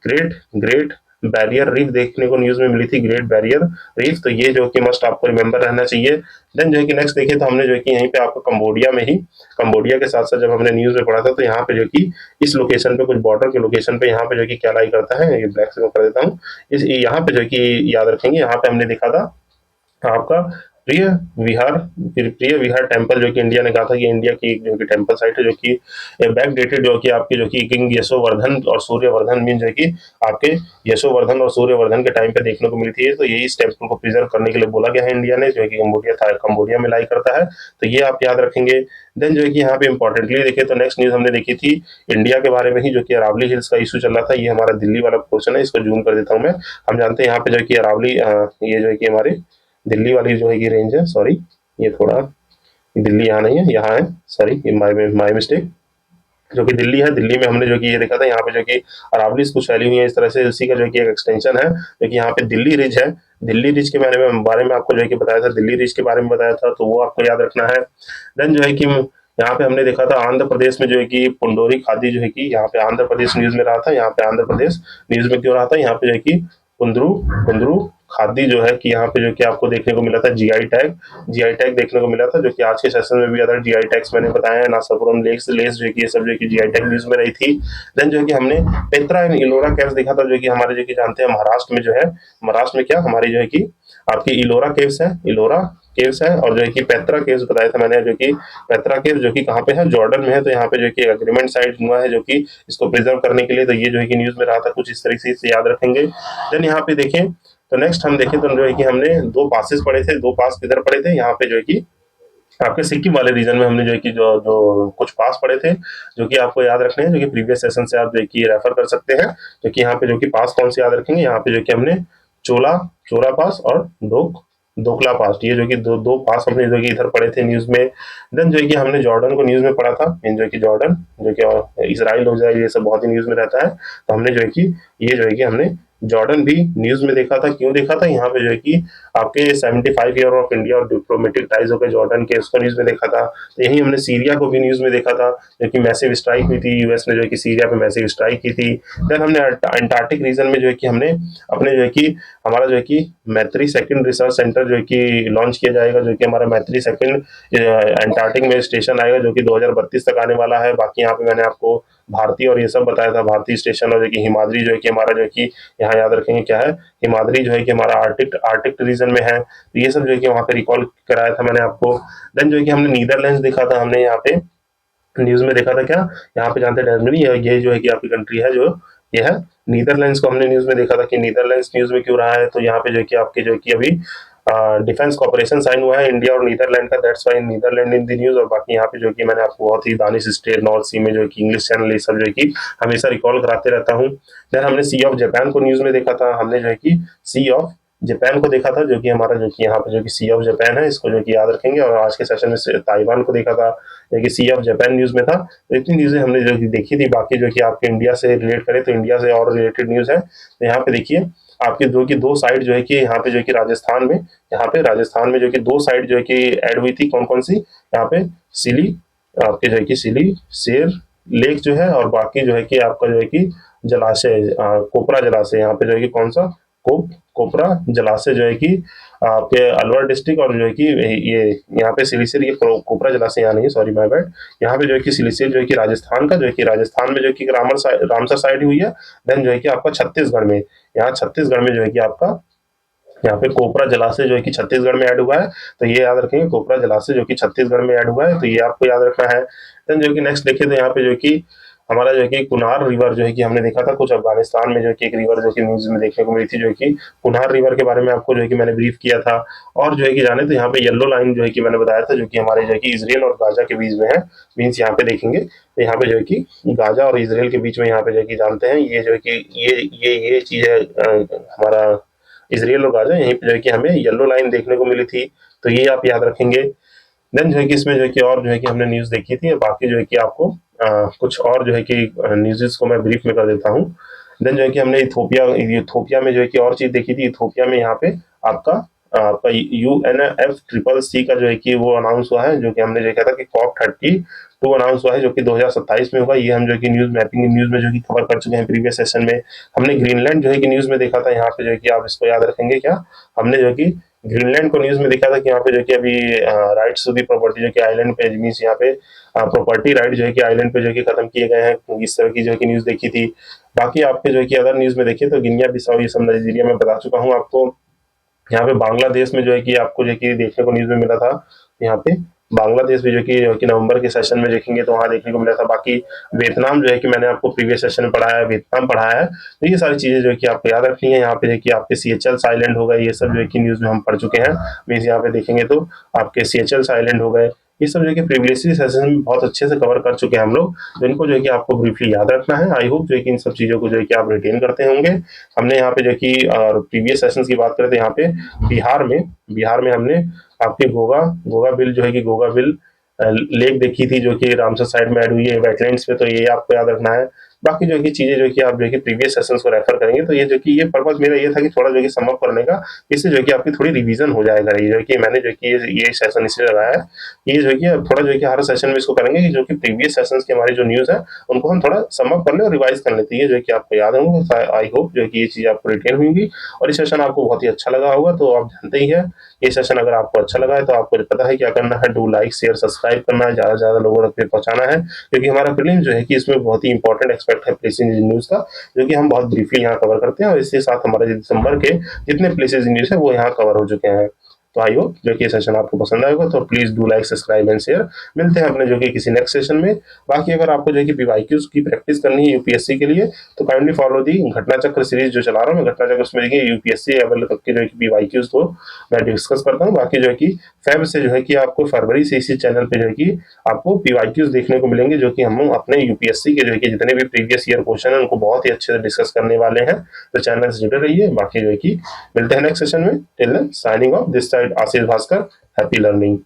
ग्रेट ग्रेट बैरियर रीफ देखने को न्यूज में मिली थी, ग्रेट बैरियर रीफ, तो ये जो कि मस्ट आपको रिमेंबर रहना चाहिए। देन जो है कि नेक्स्ट देखें तो हमने जो है कि यहीं पे आपको कंबोडिया में ही, कंबोडिया के साथ साथ जब हमने न्यूज में पढ़ा था, तो यहाँ पे जो कि इस लोकेशन पे कुछ बॉर्डर के लोकेशन पे यहाँ पे जो कि क्या लाई करता है, ये ब्लैक से मैं कर देता हूँ, इस यहाँ पे जो कि याद रखेंगे, यहाँ पे हमने देखा था आपका प्रिय विहार, प्रिय विहार टेम्पल, जो कि इंडिया ने कहा था कि इंडिया की जो कि टेम्पल साइट है, जो कि बैक डेटेड, जो कि आपके जो कि किंग यशोवर्धन और सूर्यवर्धन मीन जो कि आपके यशोवर्धन और सूर्यवर्धन के टाइम पे देखने को मिली थी, तो यही इस टेम्पल को प्रिजर्व करने के लिए बोला गया है इंडिया ने, जो कि कंबोडिया था, कंबोडिया में लाई करता है, तो ये आप याद रखेंगे। देन जो है कि यहाँ पे इंपॉर्टेंटली देखे तो नेक्स्ट न्यूज हमने देखी थी इंडिया के बारे में ही, जो कि अरावली हिल्स का इशू चल रहा था, ये हमारा दिल्ली वाला पोर्शन है, इसको जूम कर देता हूँ मैं। हम जानते हैं यहाँ पे जो कि अरावली ये जो है कि हमारे दिल्ली वाली जो है कि रेंज है, सॉरी ये थोड़ा दिल्ली यहाँ नहीं है, यहाँ है, सॉरी ये माय मिस्टेक, जो कि दिल्ली है, दिल्ली में हमने जो कि ये देखा था, यहाँ पे जो कि अरावलीज कुछ फैली हुई है इस तरह से, उसी का जो कि एक एक्सटेंशन है, जो कि यहाँ पे दिल्ली रिज है। दिल्ली रिज के बारे में आपको जो है कि बताया था, दिल्ली रिज के बारे में बताया था, तो वो आपको याद रखना है। देन जो है कि यहाँ पे हमने देखा था आंध्र प्रदेश में जो है कि पुंडोरी खादी जो है कि यहाँ पे आंध्र प्रदेश न्यूज में रहा था, यहाँ पे आंध्र प्रदेश न्यूज में क्यों रहा था, यहाँ पे जो है कि कुंदरू कुंदरू खादी जो है कि यहाँ पे जो कि आपको देखने को मिला था जीआई टैग, जीआई टैग देखने को मिला था, जो कि आज के सेशन में भी अदर जीआई टैग्स मैंने बताया है, नासापुरम लेस लेस जो कि ये सब जो कि जीआई टैग न्यूज में रही थी। देन जो है कि हमने पेत्रा एंड इलोरा केव्स देखा था, जो कि हमारे जो कि जानते हैं महाराष्ट्र में जो है, महाराष्ट्र में क्या हमारी जो है कि आपकी इलोरा केव्स है, इलोरा केव्स है, और जो है कि पेत्रा केव्स बताया था मैंने, जो कि पेत्रा केव्स जो कि कहाँ पे है, जॉर्डन में है, तो यहाँ पे जो कि एग्रीमेंट साइन हुआ है जो कि इसको प्रिजर्व करने के लिए, तो ये जो है कि न्यूज में रहा था, कुछ इस तरीके से याद रखेंगे। देन यहाँ पे देखें तो नेक्स्ट हम देखें तो जो है कि हमने दो पासेस पढ़े थे, दो पास किधर पढ़े थे, यहाँ पे जो है कि आपके सिक्किम वाले रीजन में हमने जो है कि जो जो कुछ पास पढ़े थे, जो कि आपको याद रखने हैं, जो कि प्रीवियस सेशन से आप जो है कि रेफर कर सकते हैं, जो कि यहाँ पे जो कि पास कौन से याद रखेंगे, यहाँ पे जो कि हमने चोला चोला पास और दोकला पास, ये जो कि दो दो पास हमने जो कि इधर पढ़े थे न्यूज में। देन जो है कि हमने जॉर्डन को न्यूज में पढ़ा था, मीन जो कि जॉर्डन जो कि इसराइल हो जाए, ये सब बहुत ही न्यूज में रहता है, तो हमने जो है कि ये जो है कि हमने जॉर्डन भी न्यूज में देखा था, क्यों देखा था, यहाँ पे जो है कि आपके 75 ईयर ऑफ इंडिया और डिप्लोमेटिक टाइज हो गए जॉर्डन के, उसको न्यूज में देखा था। तो यही हमने सीरिया को भी न्यूज में देखा था, जो कि मैसिव स्ट्राइक हुई थी, यूएस ने जो है कि सीरिया पे मैसिव स्ट्राइक की थी। देन हमने अंटार्कटिक रीजन में जो है कि हमने अपने जो है कि हमारा जो है कि मैत्री सेकंड रिसर्च सेंटर जो है कि लॉन्च किया जाएगा, जो कि हमारा मैत्री सेकंड अंटार्कटिक में स्टेशन आएगा, जो कि 2032 तक आने वाला है। बाकी यहाँ पे मैंने आपको भारतीय और ये सब बताया था, भारतीय स्टेशन, और जो कि हिमाद्री जो है कि हमारा जो है कि यहाँ याद रखेंगे क्या है, हिमाद्री जो है कि हमारा आर्टिक आर्टिक रीजन में है, तो ये सब जो है कि वहाँ पे रिकॉल कराया था मैंने आपको। देन जो है कि हमने नीदरलैंड देखा था, हमने यहाँ पे न्यूज में देखा था क्या, यहाँ पे जानते हैं जर्मनी, ये जो है कि आपकी कंट्री है, जो ये है नीदरलैंड्स को हमने न्यूज में देखा था कि नीदरलैंड्स न्यूज में क्यों रहा है, तो यहाँ पे जो है कि आपके जो है कि अभी डिफेंस कॉपरेशन साइन हुआ है इंडिया और नीदरलैंड का, that's why Netherland in the news. और बाकी यहाँ पे जो कि मैंने आपको बहुत ही दानिश स्टेट नॉर्थ सी में जो कि इंग्लिश चैनल ये सब जो है कि हमेशा रिकॉल कराते रहता हूँ। देन हमने सी ऑफ जापान को न्यूज में देखा था, हमने जो है कि सी ऑफ जापान को देखा था, जो कि हमारा जो कि यहाँ पे जो कि सी ऑफ जापान है, इसको जो कि याद रखेंगे। और आज के सेशन में ताइवान को देखा था, जो कि सी ऑफ जापान न्यूज में था। तो इतनी न्यूज़ें हमने जो कि देखी थी, बाकी जो कि आपके इंडिया से रिलेट करें तो इंडिया से और रिलेटेड न्यूज़ है, तो यहाँ पे देखिए आपके जो कि दो साइड जो है कि यहाँ पे जो कि राजस्थान में, यहाँ पे राजस्थान में जो कि दो साइड जो है कि ऐड हुई थी, कौन कौन सी, यहाँ पे सिली, आपके जो है कि सिली शेर लेक जो है, और बाकी जो है कि आपका जो है कि जलाशय कोपरा जलाशय, यहाँ पे जो है कि कौन सा कोपरा जलाशय जो है कि आपके अलवर डिस्ट्रिक्ट और जो है कि ये यहाँ पे सिलिसिर, ये कोपरा जलाशय यहाँ नहीं है, सॉरी माय बैड। यहाँ पे जो है कि सिलिसिर जो है कि राजस्थान का, जो है कि राजस्थान में जो है कि रामसर साइड हुई है। देन जो है कि आपका छत्तीसगढ़ में, यहाँ छत्तीसगढ़ में जो है कि आपका यहाँ पे कोपरा जलाशय जो है कि छत्तीसगढ़ में ऐड हुआ है। तो ये याद रखेंगे, कोपरा जलाशय जो कि छत्तीसगढ़ में ऐड हुआ है, तो ये आपको याद रखना है। देन जो है कि नेक्स्ट देखिए, तो यहाँ पे जो है कि हमारा जो है कि कुनार रिवर जो है कि हमने देखा था कुछ अफगानिस्तान में जो है कि एक रिवर जो कि न्यूज में देखने को मिली थी, जो है कि कुनार रिवर के बारे में आपको जो है कि मैंने ब्रीफ किया था। और जो है कि जाने तो यहाँ पे येलो लाइन जो है कि मैंने बताया था, जो कि हमारे जो है कि इसराइल और गाजा के बीच में है। मीन्स यहाँ पे देखेंगे तो यहाँ पे जो है कि गाजा और इसराइल के बीच में यहाँ पे जो है कि जानते हैं, ये जो है कि ये चीज है हमारा इसराइल और गाजा, यहीं पे जो है कि हमें येलो लाइन देखने को मिली थी। तो ये आप याद रखेंगे। देन जो है कि इसमें जो है कि और जो है कि हमने न्यूज़ देखी थी, बाकी जो है कि आपको कुछ और जो है कि न्यूज़ेस को मैं ब्रीफ में कर देता हूँ। देन जो है कि हमने इथोपिया में जो है कि और चीज़ देखी थी। इथोपिया में यहाँ पे आपका UNFCCC का जो है कि वो अनाउंस हुआ है, जो कि हमने देखा था कि COP32 अनाउंस हुआ है, जो कि 2027 में होगा। ये हम जो है कि न्यूज़ मैपिंग न्यूज़ में जो कि कवर कर चुके हैं प्रीवियस सेशन में। हमने ग्रीनलैंड जो है कि न्यूज़ में देखा था। यहाँ पे जो है कि आप इसको याद रखेंगे क्या, हमने जो है कि ग्रीनलैंड को न्यूज़ में देखा था कि यहाँ पे जो कि अभी राइट्स टू दी प्रॉपर्टी जो कि आइलैंड पे मीन्स यहाँ पे प्रॉपर्टी राइट जो है कि आइलैंड पे जो है कि खत्म किए गए हैं, इस तरह की जो है कि न्यूज़ देखी थी। बाकी आपके जो है कि अदर न्यूज़ में देखिए तो गिनिया बिसाऊ ये सब नाइजीरिया में बता चुका हूँ आपको। यहाँ पे बांग्लादेश में जो है कि आपको जो है कि देखने को न्यूज़ में मिला था। यहाँ पे बांग्लादेश भी जो कि नवंबर के सेशन में देखेंगे तो वहाँ देखने को मिला था। बाकी वियतनाम जो है कि मैंने आपको प्रीवियस सेशन में पढ़ाया है, वियतनाम पढ़ाया है। तो ये सारी चीज़ें जो है कि आपको याद रखनी है। यहाँ पे जो है कि आपके सीएचएल्स आइलैंड हो गए, ये सब जो है कि न्यूज़ में हम पढ़ चुके हैं। मीन्स यहाँ पे देखेंगे तो आपके सीएचएल्स आइलैंड हो गए, ये सब जो है कि प्रीवियसली सेशन में बहुत अच्छे से कवर कर चुके हैं हम लोग। तो इनको जो है कि आपको ब्रीफली याद रखना है। आई होप जो है कि इन सब चीज़ों को जो है कि आप रिटेन करते होंगे। हमने यहाँ पे जो कि प्रीवियस सेशंस की बात करें तो यहाँ पे बिहार में हमने आपके गोगा बिल जो है कि गोगा बिल लेक देखी थी, जो कि रामसर साइड में ऐड हुई है वेटलैंड्स पे। तो ये आपको याद रखना है। बाकी जो है कि चीज़ें जो है कि आप जो है कि प्रीवियस सेशंस को रेफर करेंगे, तो ये जो कि ये पर्पस मेरा ये था कि थोड़ा जो है कि सम अप करने का, इससे जो है कि आपकी थोड़ी रिवीजन हो जाएगा। ये जो है कि मैंने जो है कि ये सेशन इसलिए लगाया है, ये जो है कि थोड़ा जो है कि हर सेशन में इसको करेंगे कि जो कि प्रीवियस सेशंस की हमारी जो न्यूज़ है उनको हम थोड़ा सम अप कर लें और रिवाइज कर लेते हैं। ये जो है कि आपको याद होंगे। आई होप जो है कि ये चीज़ आपको रिटेन हुई और ये सेशन आपको बहुत ही अच्छा लगा होगा। तो आप जानते ही है, ये सेशन अगर आपको अच्छा लगा है तो आपको पता है क्या करना है। डू लाइक शेयर सब्सक्राइब करना है, ज़्यादा से ज़्यादा लोगों तक पहुंचाना है, क्योंकि हमारा प्रीलिम्स जो है कि इसमें बहुत ही इंपॉर्टेंट एक्सपेक्ट है प्लेसेस न्यूज़ का, जो कि हम बहुत ब्रीफली यहाँ कवर करते हैं। और इसके साथ हमारे दिसंबर के जितने प्लेसेस न्यूज़ है वो यहाँ कवर हो चुके हैं। तो आई होप जो कि सेशन आपको पसंद आएगा। तो please do like subscribe and share. मिलते हैं अपने जो कि किसी नेक्स्ट सेशन में। बाकी अगर आपको जो है कि पीवाईक्यूज की प्रैक्टिस करनी है यूपीएससी के लिए, तो काइंडली फॉलो दी घटना चक्र सीरीज जो चला रहा हूँ मैं। घटना चक्र उसमें देखिए यूपीएससी लेवल तक के जो है कि पीवाईक्यूज को मैं डिस्कस करता हूँ। बाकी जो है कि फेब से जो है कि आपको फरवरी से इसी चैनल पे जो है कि आपको पीवाईक्यूज देखने को मिलेंगे, जो कि हम अपने यूपीएससी के जो है कि जितने भी प्रीवियस ईयर क्वेश्चन है उनको बहुत ही अच्छे से डिस्कस करने वाले हैं। तो चैनल से जुड़े रहिए। बाकी जो है कि मिलते हैं नेक्स्ट सेशन में। Till then signing off this side Ashish Bhaskar. Happy learning.